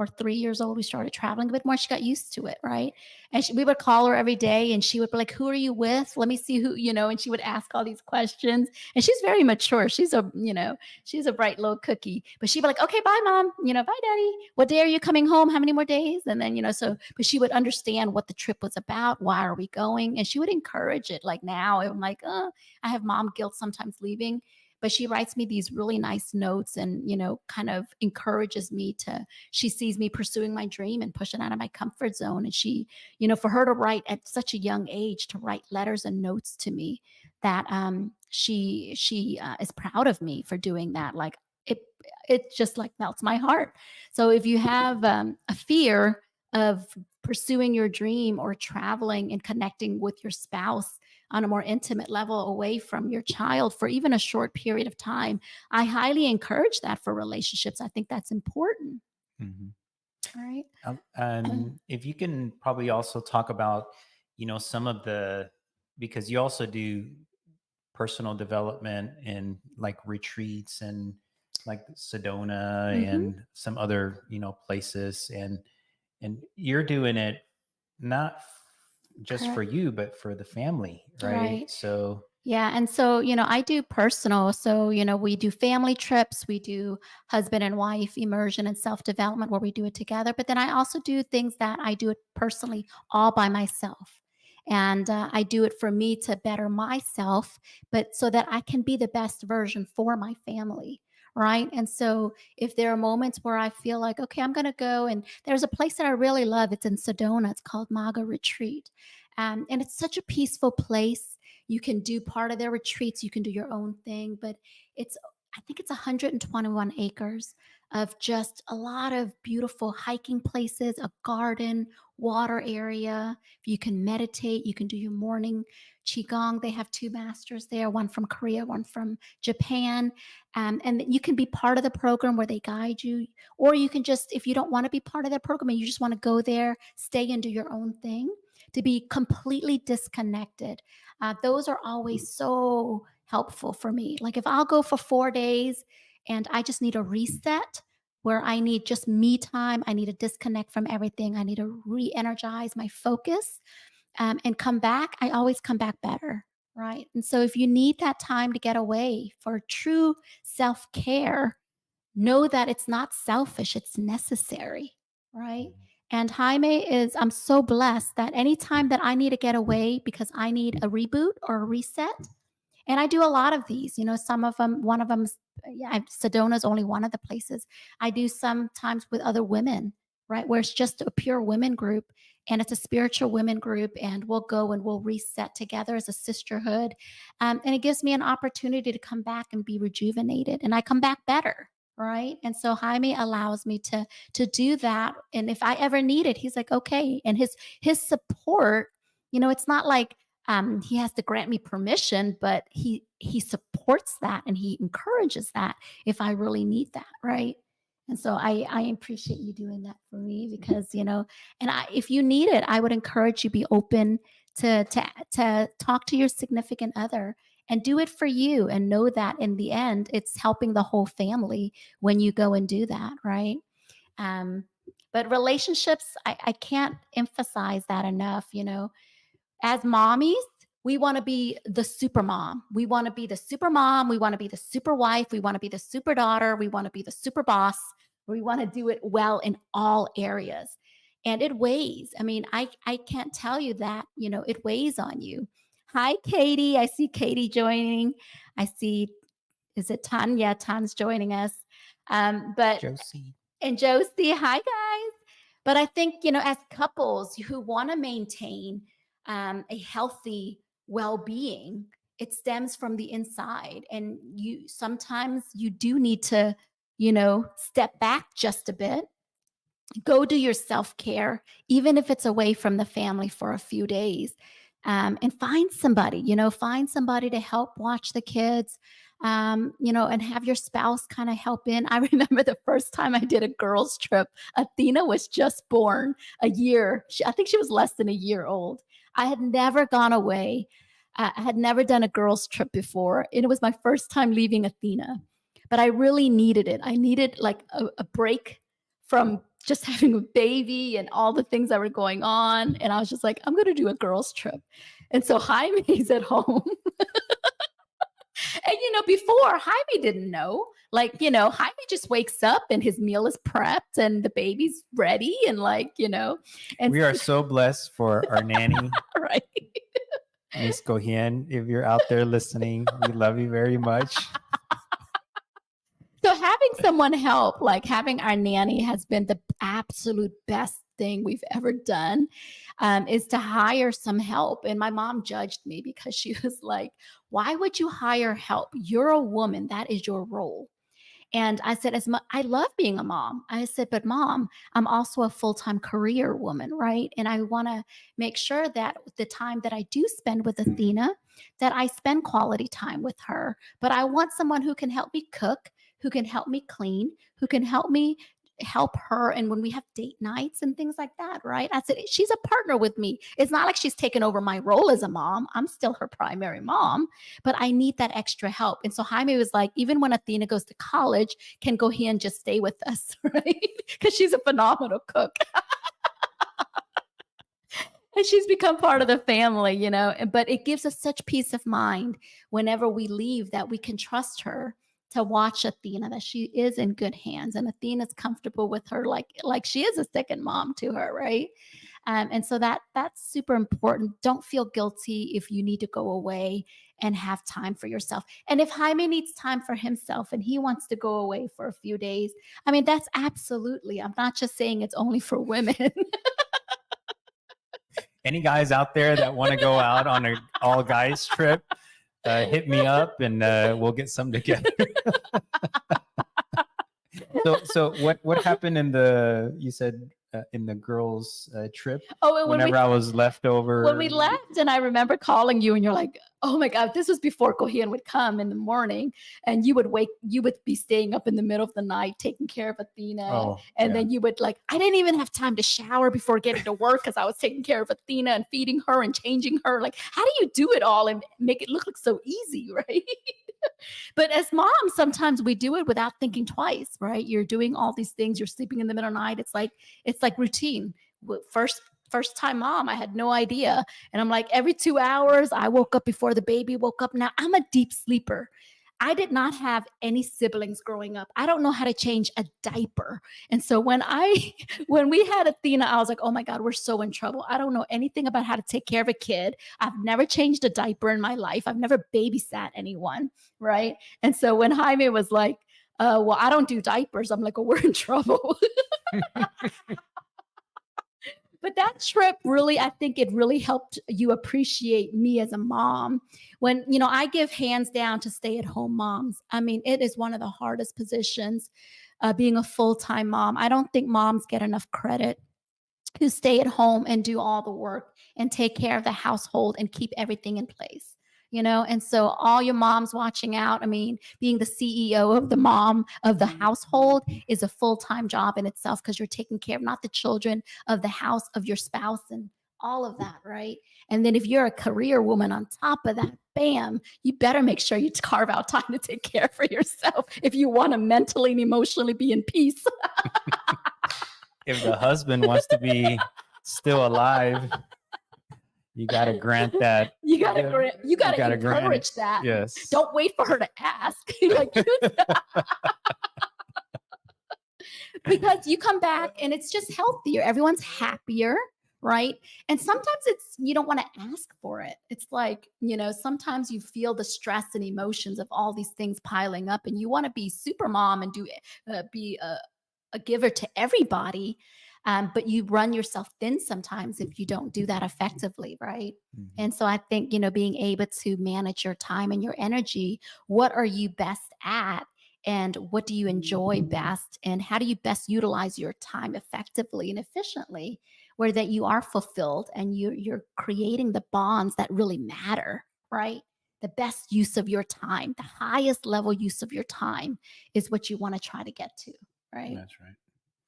Or 3 years old, we started traveling a bit more. She got used to it, right? And we would call her every day, and she would be like, "Who are you with? Let me see who." And she would ask all these questions. And she's very mature. She's a bright little cookie. But she'd be like, "Okay, bye, mom. Bye, daddy. What day are you coming home? How many more days?" And then but she would understand what the trip was about. Why are we going? And she would encourage it. Like now, I'm like, I have mom guilt sometimes leaving, but she writes me these really nice notes and kind of encourages me to. She sees me pursuing my dream and pushing out of my comfort zone, and she, for her to write at such a young age, to write letters and notes to me, that she is proud of me for doing that. Like it just like melts my heart. So if you have a fear of pursuing your dream or traveling and connecting with your spouse on a more intimate level away from your child for even a short period of time. I highly encourage that for relationships. I think that's important. Mhm. Right. If you can probably also talk about, some of because you also do personal development and like retreats and like Sedona Hmm. and some other, places, and you're doing it not just for Correct. you, but for the family, right? Right. So, Yeah. And so, I do personal. So, we do family trips, we do husband and wife immersion and self development where we do it together. But then I also do things that I do it personally all by myself. And I do it for me to better myself, but so that I can be the best version for my family. Right. And so if there are moments where I feel like, okay, I'm going to go, and there's a place that I really love. It's in Sedona. It's called Maga Retreat. And it's such a peaceful place. You can do part of their retreats, you can do your own thing, but it's I think it's 121 acres of just a lot of beautiful hiking places, a garden, water area. You can meditate, you can do your morning qigong. They have two masters there, one from Korea, one from Japan. And you can be part of the program where they guide you, or you can just, if you don't want to be part of that program and you just want to go there, stay and do your own thing, to be completely disconnected. Those are always so helpful for me. Like if I'll go for 4 days and I just need a reset where I need just me time, I need to disconnect from everything, I need to re energize my focus, and come back, I always come back better. Right. And so if you need that time to get away for true self care, know that it's not selfish, it's necessary, right? And Jaime is, I'm so blessed that anytime that I need to get away because I need a reboot or a reset, and I do a lot of these, some of them, one of them, yeah, Sedona is only one of the places. I do sometimes with other women, right? Where it's just a pure women group and it's a spiritual women group, and we'll go and we'll reset together as a sisterhood. And it gives me an opportunity to come back and be rejuvenated, and I come back better. Right. And so Jaime allows me to do that. And if I ever need it, he's like, okay. And his support, it's not like he has to grant me permission, but he supports that and he encourages that if I really need that, right? And so I appreciate you doing that for me because and if you need it, I would encourage you be open to talk to your significant other and do it for you, and know that in the end it's helping the whole family when you go and do that, right? Um, but relationships, I can't emphasize that enough. As mommies, we want to be the super mom. We want to be the super mom. We want to be the super wife. We want to be the super daughter. We want to be the super boss. We want to do it well in all areas. And it weighs. I mean, I can't tell you that, it weighs on you. Hi, Katie. I see Katie joining. I see, is it Tan? Yeah, Tan's joining us. But Josie. and Josie, hi guys. But I think, as couples who want to maintain a healthy well being, it stems from the inside. And sometimes you do need to, step back just a bit, go do your self care, even if it's away from the family for a few days, and find somebody to help watch the kids, and have your spouse kind of help in. I remember the first time I did a girls' trip, Athena was just born a year. I think she was less than a year old. I had never gone away. I had never done a girls' trip before. And it was my first time leaving Athena, but I really needed it. I needed like a break from just having a baby and all the things that were going on. And I was just like, I'm going to do a girls' trip. And so Jaime's at home. And, before Jaime didn't know, like, Jaime just wakes up and his meal is prepped and the baby's ready. And and We are so blessed for our nanny, right. Miss Gohien. If you're out there listening, we love you very much. So having someone help, like having our nanny, has been the absolute best thing we've ever done, is to hire some help. And my mom judged me because she was like, why would you hire help? You're a woman. That is your role. And I said, I love being a mom. I said, but mom, I'm also a full-time career woman, right? And I want to make sure that the time that I do spend with Athena, that I spend quality time with her. But I want someone who can help me cook, who can help me clean, who can help her, and when we have date nights and things like that, right? I said she's a partner with me. It's not like she's taken over my role as a mom. I'm still her primary mom, but I need that extra help. And so Jaime was like, even when Athena goes to college, can go here and just stay with us, right? Because she's a phenomenal cook. And she's become part of the family, but it gives us such peace of mind whenever we leave, that we can trust her to watch Athena, that she is in good hands, and Athena's comfortable with her, like she is a second mom to her, right? And so that's super important. Don't feel guilty if you need to go away and have time for yourself. And if Jaime needs time for himself and he wants to go away for a few days, I mean, that's absolutely, I'm not just saying it's only for women. Any guys out there that want to go out on an all guys trip, hit me up and we'll get some together. So what happened you said in the girls trip? Oh, and whenever I was left over. When we left, and I remember calling you, and you're like, "Oh my God!" This was before Cohen would come in the morning, and you would be staying up in the middle of the night taking care of Athena, and then you would I didn't even have time to shower before getting to work because I was taking care of Athena and feeding her and changing her. Like, how do you do it all and make it look like so easy, right? But as moms, sometimes we do it without thinking twice, right? You're doing all these things. You're sleeping in the middle of the night. It's like routine. First time mom, I had no idea. And I'm like, every 2 hours, I woke up before the baby woke up. Now I'm a deep sleeper. I did not have any siblings growing up. I don't know how to change a diaper. And so when we had Athena, I was like, oh my God, we're so in trouble. I don't know anything about how to take care of a kid. I've never changed a diaper in my life. I've never babysat anyone, right? And so when Jaime was like, well, I don't do diapers, I'm like, oh, we're in trouble. But that trip really, I think it really helped you appreciate me as a mom. When, I give hands down to stay-at-home moms. I mean, it is one of the hardest positions, being a full-time mom. I don't think moms get enough credit who stay at home and do all the work and take care of the household and keep everything in place. And so all your moms watching out, I mean, being the CEO of the household is a full-time job in itself, because you're taking care of not the children, of the house, of your spouse, and all of that, right? And then if you're a career woman on top of that, bam, you better make sure you carve out time to take care for yourself if you want to mentally and emotionally be in peace. If the husband wants to be still alive, you got to grant that. You got to encourage that. Yes. Don't wait for her to ask. Because you come back and it's just healthier. Everyone's happier, right? And sometimes you don't want to ask for it. It's like, sometimes you feel the stress and emotions of all these things piling up, and you want to be super mom and be a giver to everybody. But you run yourself thin sometimes if you don't do that effectively, right? Mm-hmm. And so I think, being able to manage your time and your energy, what are you best at? And what do you enjoy best? And how do you best utilize your time effectively and efficiently, where that you are fulfilled and you're creating the bonds that really matter, right? The best use of your time, the highest level use of your time is what you want to try to get to, right? That's right.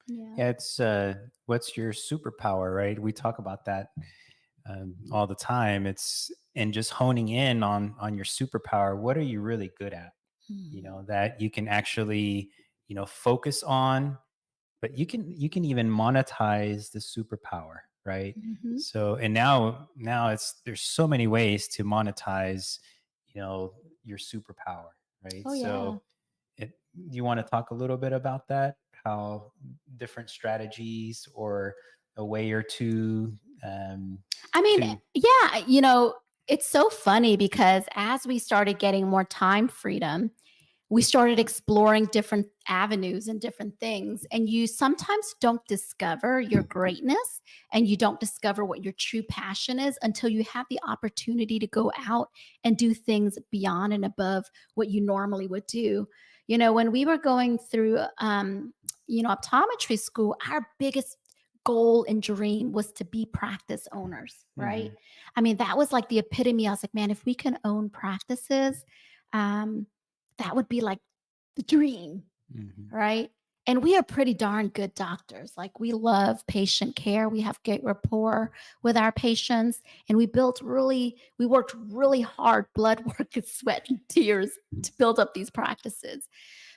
Yeah, it's what's your superpower, right? We talk about that all the time. It's and just honing in on your superpower. What are you really good at? That you can actually focus on, but you can even monetize the superpower, right? Mm-hmm. So and now there's so many ways to monetize your superpower, right? Oh, yeah. So you want to talk a little bit about that? How different strategies or a way or two? It's so funny because as we started getting more time freedom, we started exploring different avenues and different things. And you sometimes don't discover your greatness, and you don't discover what your true passion is until you have the opportunity to go out and do things beyond and above what you normally would do. When we were going through, optometry school, our biggest goal and dream was to be practice owners, right? Mhm. I mean, that was like the epitome. I was like, man, if we can own practices, um, that would be like the dream, Mhm. right? And we are pretty darn good doctors. Like we love patient care. We have great rapport with our patients. And we worked really hard, blood work and sweat and tears to build up these practices.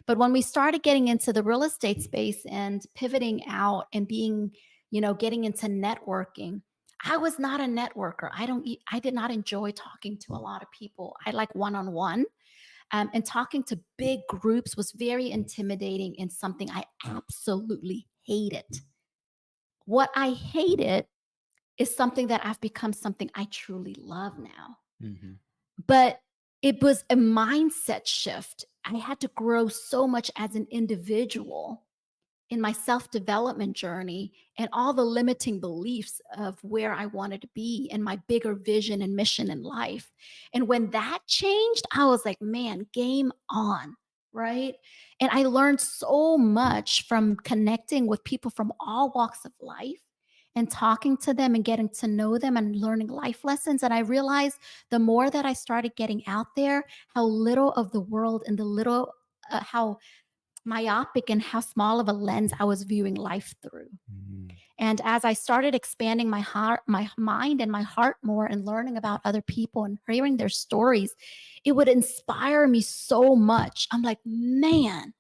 But when we started getting into the real estate space and pivoting out and getting into networking, I was not a networker. I did not enjoy talking to a lot of people. I like one-on-one. And talking to big groups was very intimidating and something I absolutely hated. What I hated is something that I've become something I truly love now. Mhm. But it was a mindset shift. I had to grow so much as an individual in my self development journey and all the limiting beliefs of where I wanted to be and my bigger vision and mission in life. And when that changed, I was like, man, game on. Right. And I learned so much from connecting with people from all walks of life and talking to them and getting to know them and learning life lessons. And I realized the more that I started getting out there, how little of the world and how myopic and how small of a lens I was viewing life through. Mhm. And as I started expanding my heart, my mind and my heart more and learning about other people and hearing their stories, it would inspire me so much. I'm like, man,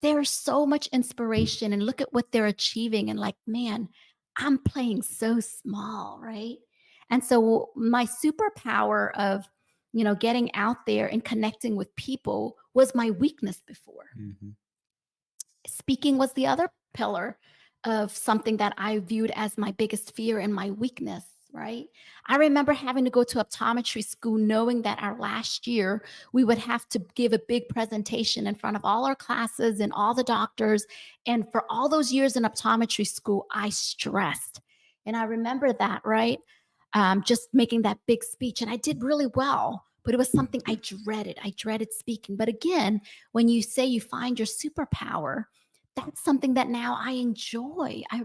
there's so much inspiration and look at what they're achieving. And like, man, I'm playing so small, right? And so my superpower of, getting out there and connecting with people was my weakness before. Mhm. Speaking was the other pillar of something that I viewed as my biggest fear and my weakness, right? I remember having to go to optometry school knowing that our last year we would have to give a big presentation in front of all our classes and all the doctors. And for all those years in optometry school, I stressed. And I remember that, right? Just making that big speech. And I did really well, but it was something I dreaded. I dreaded speaking. But again, when you say you find your superpower, that's something that now I enjoy. I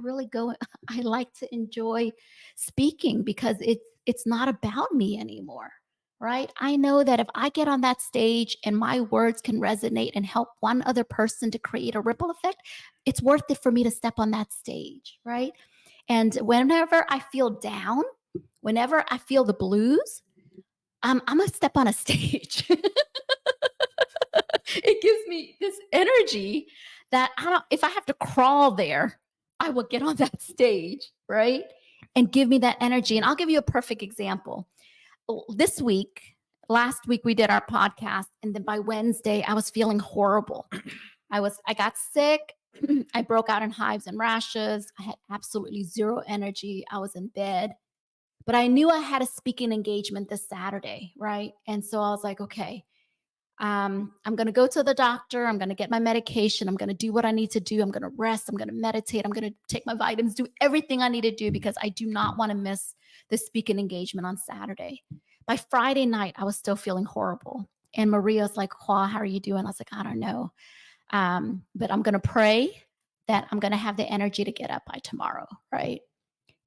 like to enjoy speaking because it's not about me anymore. Right? I know that if I get on that stage and my words can resonate and help one other person to create a ripple effect, it's worth it for me to step on that stage, right? And whenever I feel down, whenever I feel the blues, I'm gonna step on a stage. It gives me this energy that I don't, if I have to crawl there, I will get on that stage, right? And give me that energy. And I'll give you a perfect example. This week, last week, we did our podcast. And then by Wednesday, I was feeling horrible. I got sick. I broke out in hives and rashes. I had absolutely zero energy. I was in bed, but I knew I had a speaking engagement this Saturday, right? And so I was like, okay, I'm going to go to the doctor. I'm going to get my medication. I'm going to do what I need to do. I'm going to rest. I'm going to meditate. I'm going to take my vitamins, do everything I need to do because I do not want to miss the speaking engagement on Saturday. By Friday night, I was still feeling horrible. And Maria's like, "Hua, how are you doing?" I was like, I don't know. But I'm going to pray that I'm going to have the energy to get up by tomorrow. Right.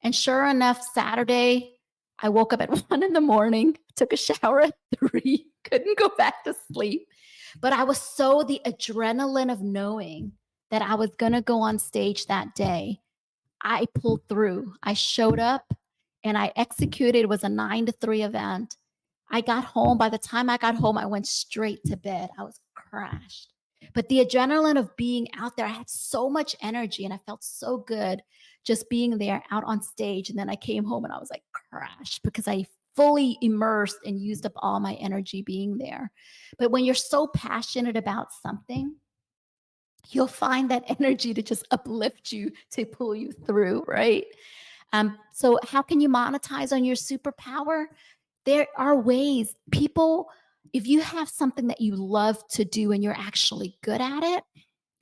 And sure enough, Saturday, I woke up at 1 in the morning, took a shower at 3, couldn't go back to sleep. But I was so the adrenaline of knowing that I was going to go on stage that day. I pulled through. I showed up and I executed. It was a 9 to 3 event. I got home. By the time I got home, I went straight to bed. I was crashed. But the adrenaline of being out there, I had so much energy and I felt so good just being there out on stage. And then I came home and I was like crashed because I fully immersed and used up all my energy being there. But when you're so passionate about something, you'll find that energy to just uplift you, to pull you through, right? So, how can you monetize on your superpower? There are ways people, if you have something that you love to do and you're actually good at it,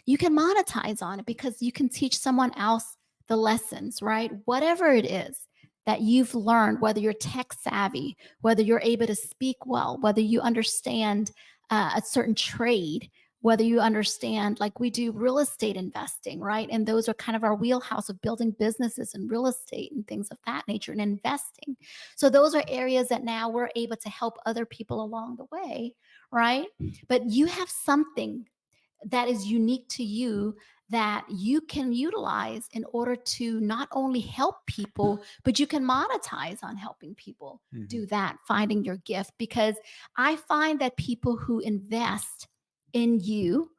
you can monetize on it because you can teach someone else the lessons, right? Whatever it is that you've learned, whether you're tech savvy, whether you're able to speak well, whether you understand a certain trade, whether you understand, like we do real estate investing, right? And those are kind of our wheelhouse of building businesses and real estate and things of that nature and investing. So those are areas that now we're able to help other people along the way, right? But you have something that is unique to you that you can utilize in order to not only help people, but you can monetize on helping people do that, finding your gift. Because I find that people who invest in you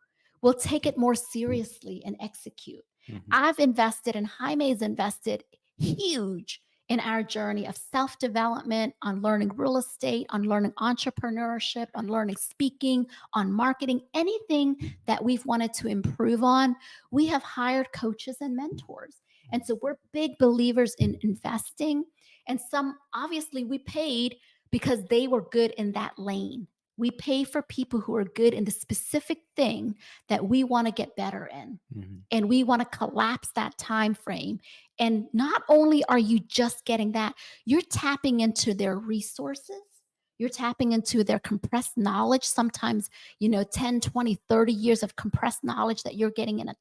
will take it more seriously and execute. Mhm. I've invested, and Jaime's invested huge in our journey of self development, on learning real estate, on learning entrepreneurship, on learning speaking, on marketing, anything that we've wanted to improve on. We have hired coaches and mentors. And so we're big believers in investing. And some, obviously, we paid because they were good in that lane. We pay for people who are good in the specific thing that we want to get better in. Mhm. And we want to collapse that time frame. And not only are you just getting that, you're tapping into their resources. You're tapping into their compressed knowledge, sometimes, 10, 20, 30 years of compressed knowledge that you're getting in a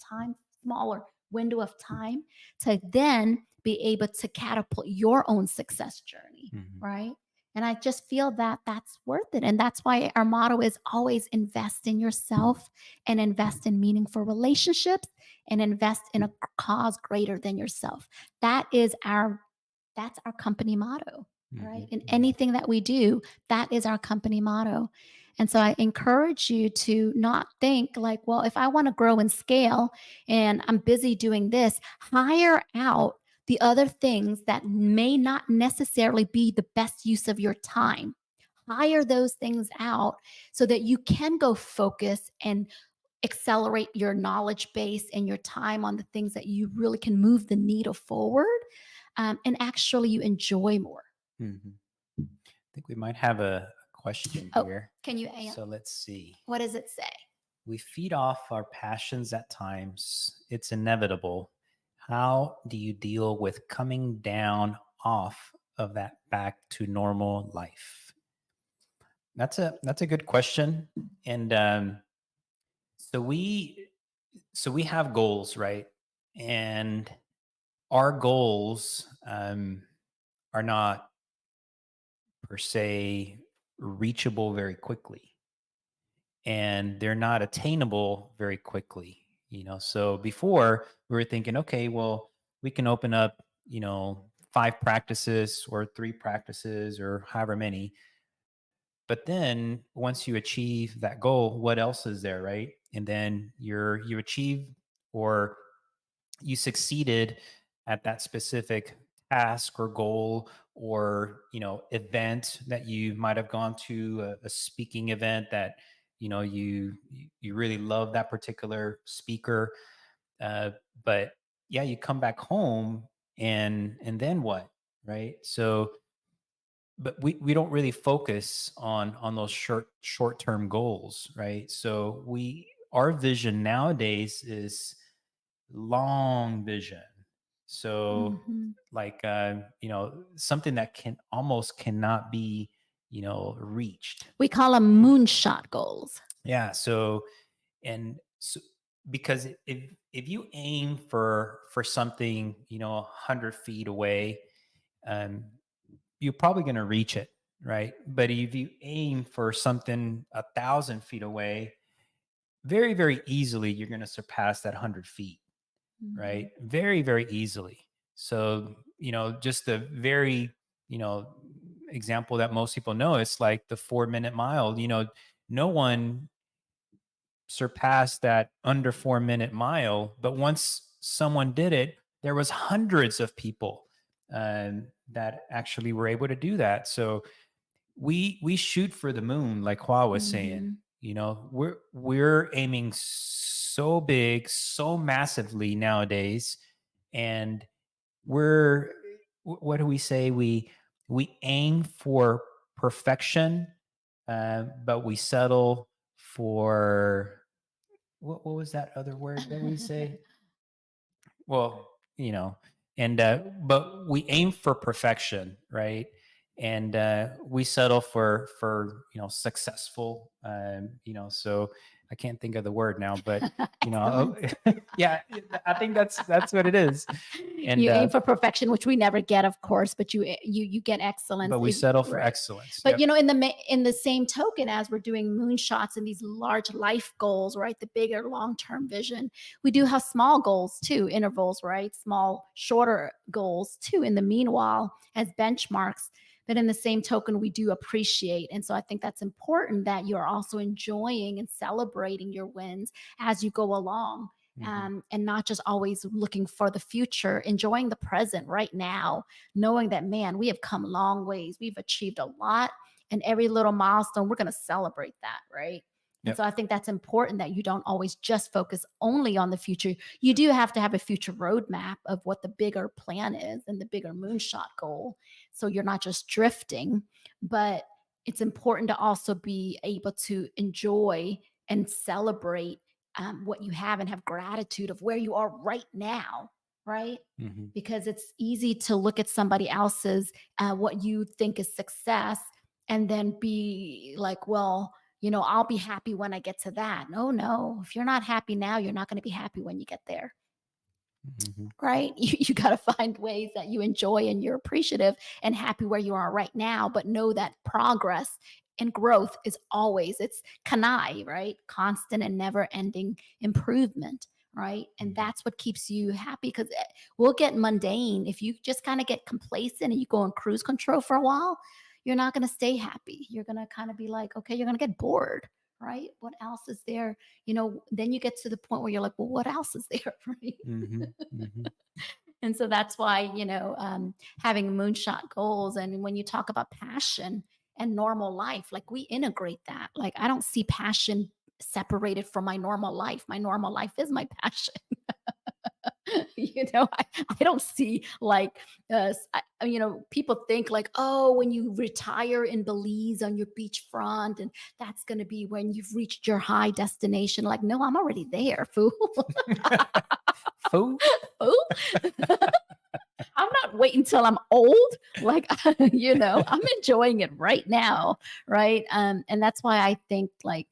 smaller window of time to then be able to catapult your own success journey, Mhm. right? And I just feel that that's worth it. And that's why our motto is always invest in yourself and invest in meaningful relationships and invest in a cause greater than yourself. That's our company motto, right? Mhm. In anything that we do, that is our company motto. And so I encourage you to not think like, well, if I want to grow and scale and I'm busy doing this, hire out the other things that may not necessarily be the best use of your time. Hire those things out so that you can go focus and accelerate your knowledge base and your time on the things that you really can move the needle forward, and actually you enjoy more. Mhm. I think we might have a question Oh, here. can you answer? So let's see. What does it say? We feed off our passions at times. It's inevitable. How do you deal with coming down off of that back to normal life? That's a good question. And so we so we have goals, right? And our goals are not per se reachable very quickly, and they're not attainable very quickly. So before we were thinking, okay, well, we can open up, 5 practices or 3 practices or however many. But then once you achieve that goal, what else is there, right? And then you achieve, or you succeeded at that specific task or goal, or event that you might have gone to, a speaking event that you really love that particular speaker. uh, but yeah, you come back home, and then what, right? So but we don't really focus on those short-term goals, right? So our vision nowadays is long vision. So Mhm. like something that cannot be reached. We call them moonshot goals. Yeah. So because if you aim for something 100 feet away, um you're probably going to reach it, right? But if you aim for something 1,000 feet away, very, very easily you're going to surpass that 100 feet, right? Mhm. Very, very easily. So, just a very, you know, example that most people know, it's like the 4 minute mile. No one surpassed that under 4 minute mile, but once someone did it, there was hundreds of people that actually were able to do that. So we shoot for the moon, like Hua was saying. Mhm. We're aiming so big, so massively nowadays, and what do we say? We aim for perfection, but we settle for what was that other word that we say? Well, and but we aim for perfection, right? And we settle for successful. So I can't think of the word now, but Excellence. yeah, I think that's what it is. And You aim for perfection, which we never get, of course, but you get excellence. but we settle for Right. excellence. But Yep. in the same token, as we're doing moonshots and these large life goals, right? The bigger long-term vision, we do have small goals too, intervals, right? Small, shorter goals too. In the meanwhile, as benchmarks. But in the same token, we do appreciate. And so I think that's important that you're also enjoying and celebrating your wins as you go along. Mhm. And not just always looking for the future, enjoying the present right now, knowing that, man, we have come long ways. We've achieved a lot, and every little milestone, we're going to celebrate that, right? And Yep. so I think that's important that you don't always just focus only on the future. You do have to have a future roadmap of what the bigger plan is and the bigger moonshot goal. So you're not just drifting, but it's important to also be able to enjoy and celebrate what you have and have gratitude of where you are right now, right? Mhm. Because it's easy to look at somebody else's what you think is success and then be like, well, I'll be happy when I get to that. No, if you're not happy now, you're not going to be happy when you get there, Mhm. right? You got to find ways that you enjoy and you're appreciative and happy where you are right now, but know that progress and growth is always, it's kanai, right? Constant and never ending improvement, right? And Mhm. that's what keeps you happy, because we'll get mundane if you just kind of get complacent and you go on cruise control for a while. You're not going to stay happy. You're going to kind of be like, okay, you're going to get bored, right? What else is there? Then you get to the point where you're like, well, what else is there? Right? Mhm. Mhm. And so that's why, having moonshot goals. And when you talk about passion and normal life, like we integrate that. Like I don't see passion separated from my normal life. My normal life is my passion. I don't see like, people think like, oh, when you retire in Belize on your beachfront, and that's going to be when you've reached your high destination. Like, no, I'm already there, fool. Fool. Fool. I'm not waiting till I'm old. Like, I'm enjoying it right now. Right. And that's why I think like,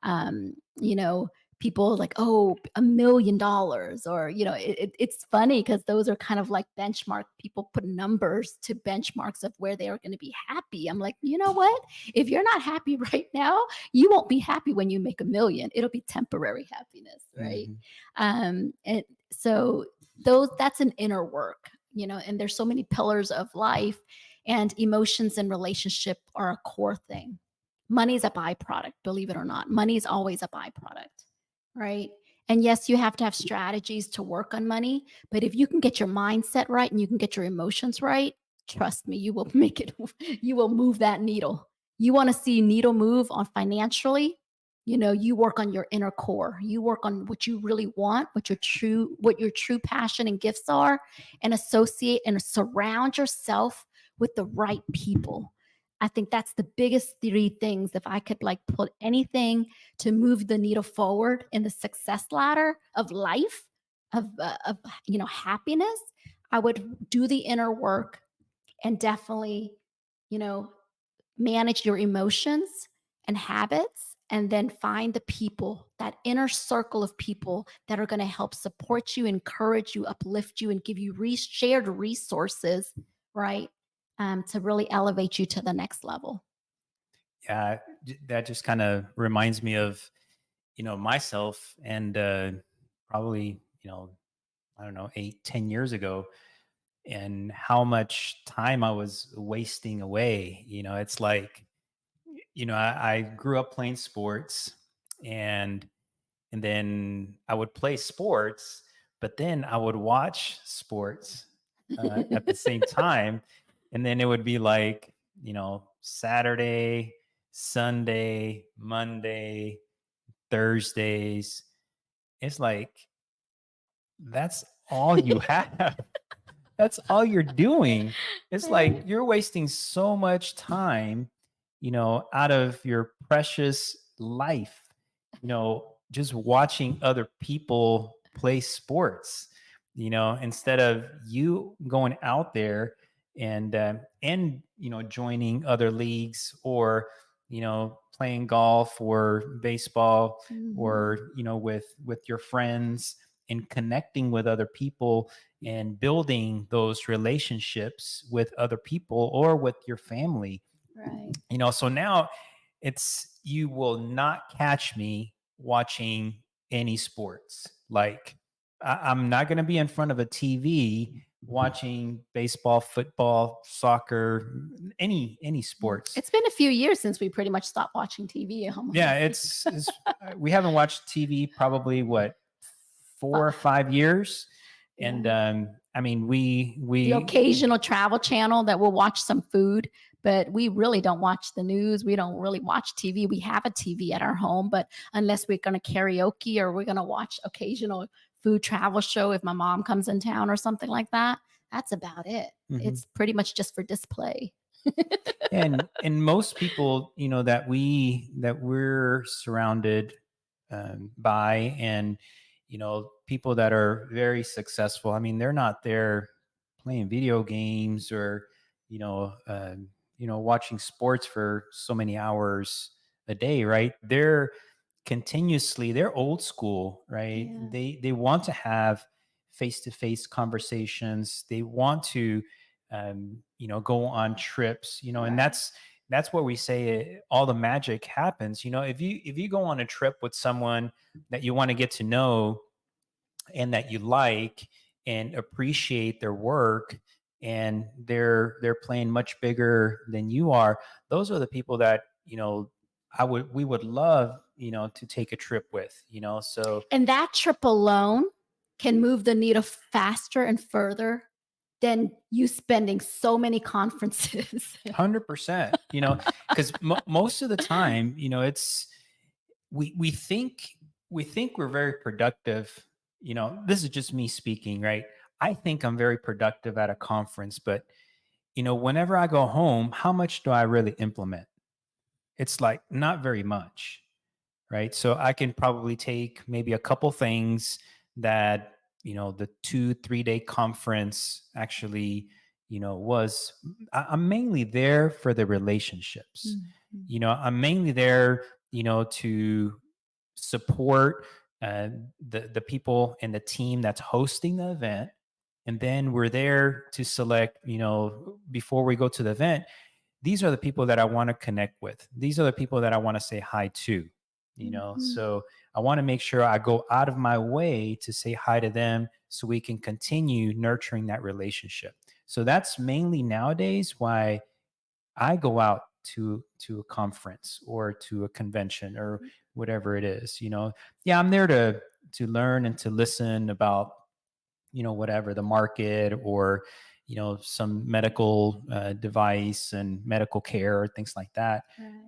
um, you know, people like, oh, $1 million, or, it's funny because those are kind of like benchmark. People put numbers to benchmarks of where they are going to be happy. I'm like, you know what? If you're not happy right now, you won't be happy when you make 1 million. It'll be temporary happiness. Right. Mhm. And so that's an inner work, and there's so many pillars of life, and emotions and relationship are a core thing. Money is a byproduct, believe it or not. Money is always a byproduct, right? And yes, you have to have strategies to work on money, but if you can get your mindset right and you can get your emotions right, trust me, you will make it, you will move that needle. You want to see needle move on financially, you work on your inner core. You work on what you really want, what your true passion and gifts are, and associate and surround yourself with the right people. I think that's the biggest three things. If I could like put anything to move the needle forward in the success ladder of life, of happiness, I would do the inner work and definitely, you know, manage your emotions and habits, and then find the people, that inner circle of people that are going to help support you, encourage you, uplift you, and give you shared resources, right? To really elevate you to the next level. Yeah, that just kind of reminds me of, myself, and probably, I don't know, 8, 10 years ago, and how much time I was wasting away. It's like, I grew up playing sports, and then I would play sports, but then I would watch sports at the same time, and then it would be like, Saturday, Sunday, Monday, Thursdays. It's like that's all you have. That's all you're doing. It's like Right. you're wasting so much time, out of your precious life, just watching other people play sports, instead of you going out there and joining other leagues, or, playing golf or baseball, Mhm. or with your friends, and connecting with other people and building those relationships with other people or with your family. Right. So now you will not catch me watching any sports. Like, I'm not going to be in front of a TV watching baseball, football, soccer, any sports. It's been a few years since we pretty much stopped watching TV almost. Yeah, we haven't watched TV probably what, Fi 4 or 5 years. And Yeah. I mean, we The we occasional travel channel that will watch some food, but we really don't watch the news. We don't really watch TV. We have a TV at our home, but unless we're going to karaoke or we're going to watch occasional food travel show if my mom comes in town or something like that, that's about it. Mhm. It's pretty much just for display. And most people, that we're surrounded by, and people that are very successful, I mean, they're not there playing video games or watching sports for so many hours a day, right? They're old school, right? Yeah. They want to have face-to-face conversations. They want to go on trips, and Right. that's where we say all the magic happens. If you go on a trip with someone that you want to get to know and that you like and appreciate their work, and they're playing much bigger than you are, those are the people that we would love to take a trip with. So And that trip alone can move the needle faster and further than you spending so many conferences. 100%, because most of the time, it's we think we're very productive. This is just me speaking, right? I think I'm very productive at a conference, but whenever I go home, how much do I really implement? It's like not very much, right? So I can probably take maybe a couple things that the 2-3 day conference actually was. I'm mainly there for the relationships. Mhm. I'm mainly there to support the people and the team that's hosting the event, and then we're there to select, before we go to the event, these are the people that I want to connect with. These are the people that I want to say hi to. Mhm. So I want to make sure I go out of my way to say hi to them so we can continue nurturing that relationship. So that's mainly nowadays why I go out to a conference or to a convention or whatever it is. Yeah, I'm there to learn and to listen about whatever the market, or some medical device and medical care, things like that.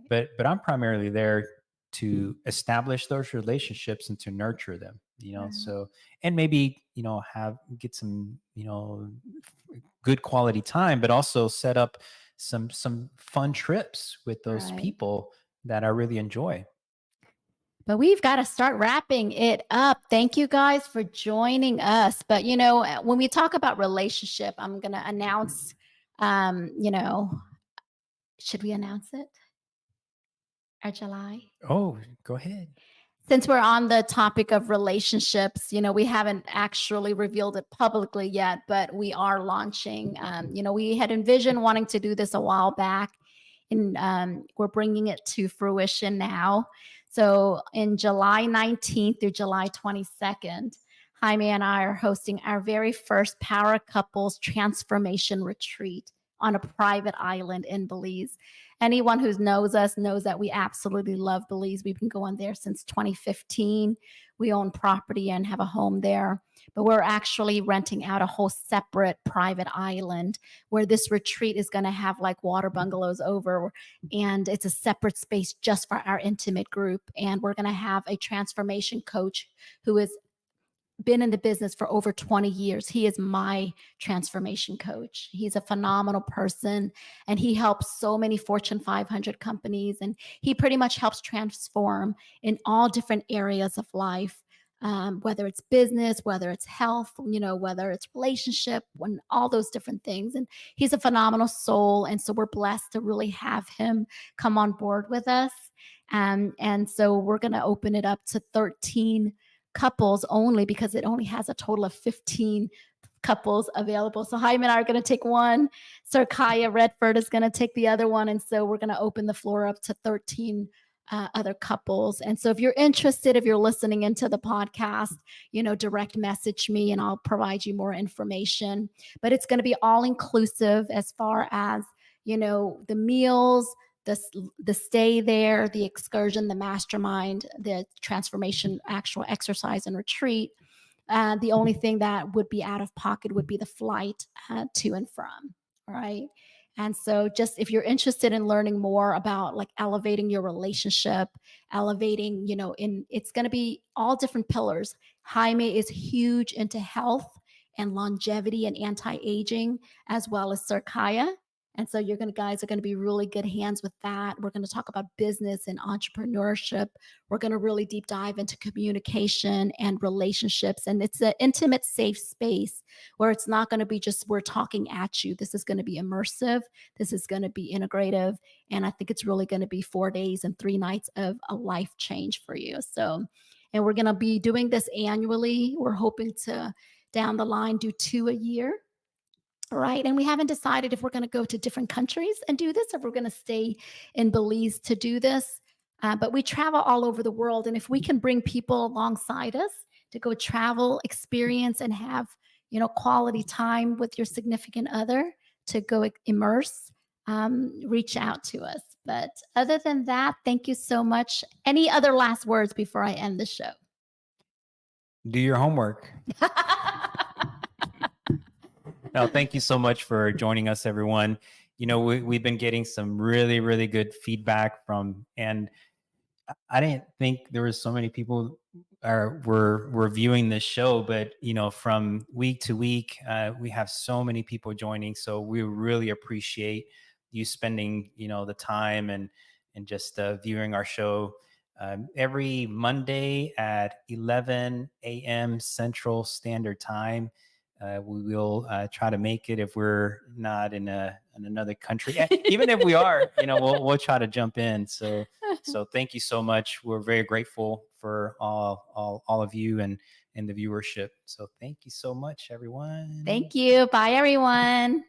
Right. But I'm primarily there to establish those relationships and to nurture them. Right. So, and maybe have get some good quality time, but also set up some fun trips with those Right. people that I really enjoy. But we've got to start wrapping it up. Thank you guys for joining us. But when we talk about relationship, I'm going to announce um, you know, should we announce it? Our July? Oh, go ahead. Since we're on the topic of relationships, we haven't actually revealed it publicly yet, but we are launching. We had envisioned wanting to do this a while back, and we're bringing it to fruition now. So, in July 19th through July 22nd, Jaime and I are hosting our very first Power Couples Transformation Retreat on a private island in Belize. Anyone who knows us knows that we absolutely love Belize. We've been going there since 2015. We own property and have a home there, but we're actually renting out a whole separate private island where this retreat is going to have like water bungalows over, and it's a separate space just for our intimate group. And we're going to have a transformation coach who is been in the business for over 20 years. He is my transformation coach. He's a phenomenal person, and he helps so many Fortune 500 companies, and he pretty much helps transform in all different areas of life. Whether it's business, whether it's health, whether it's relationship, when all those different things. And he's a phenomenal soul. And so we're blessed to really have him come on board with us. And so we're going to open it up to 13 couples only because it only has a total of 15 couples available. So Jaime and I are going to take one. Sir Kaya Redford is going to take the other one. And so we're going to open the floor up to 13 other couples. And so if you're interested, if you're listening into the podcast, direct message me and I'll provide you more information. But it's going to be all inclusive as far as, the meals, the stay there, the excursion, the mastermind, the transformation, actual exercise and retreat. The only thing that would be out of pocket would be the flight to and from. All right. And so just if you're interested in learning more about like elevating your relationship, elevating, it's going to be all different pillars. Jaime is huge into health and longevity and anti-aging, as well as Sir Kaya. And so guys are going to be really good hands with that. We're going to talk about business and entrepreneurship. We're going to really deep dive into communication and relationships. And it's an intimate, safe space where it's not going to be just we're talking at you. This is going to be immersive. This is going to be integrative. And I think it's really going to be 4 days and 3 nights of a life change for you. So, and we're going to be doing this annually. We're hoping to down the line do 2 a year. Right. And we haven't decided if we're going to go to different countries and do this, or if we're going to stay in Belize to do this. But we travel all over the world. And if we can bring people alongside us to go travel, experience, and have, quality time with your significant other to go immerse, reach out to us. But other than that, thank you so much. Any other last words before I end the show? Do your homework. No, thank you so much for joining us, everyone. We've been getting some really, really good feedback and I didn't think there was so many people were viewing this show, but from week to week, we have so many people joining. So we really appreciate you spending, the time and just viewing our show. Every Monday at 11 a.m. Central Standard Time. We will try to make it if we're not in another country. Even if we are, we'll try to jump in. So thank you so much. We're very grateful for all of you and the viewership. So thank you so much, everyone. Thank you. Bye, everyone.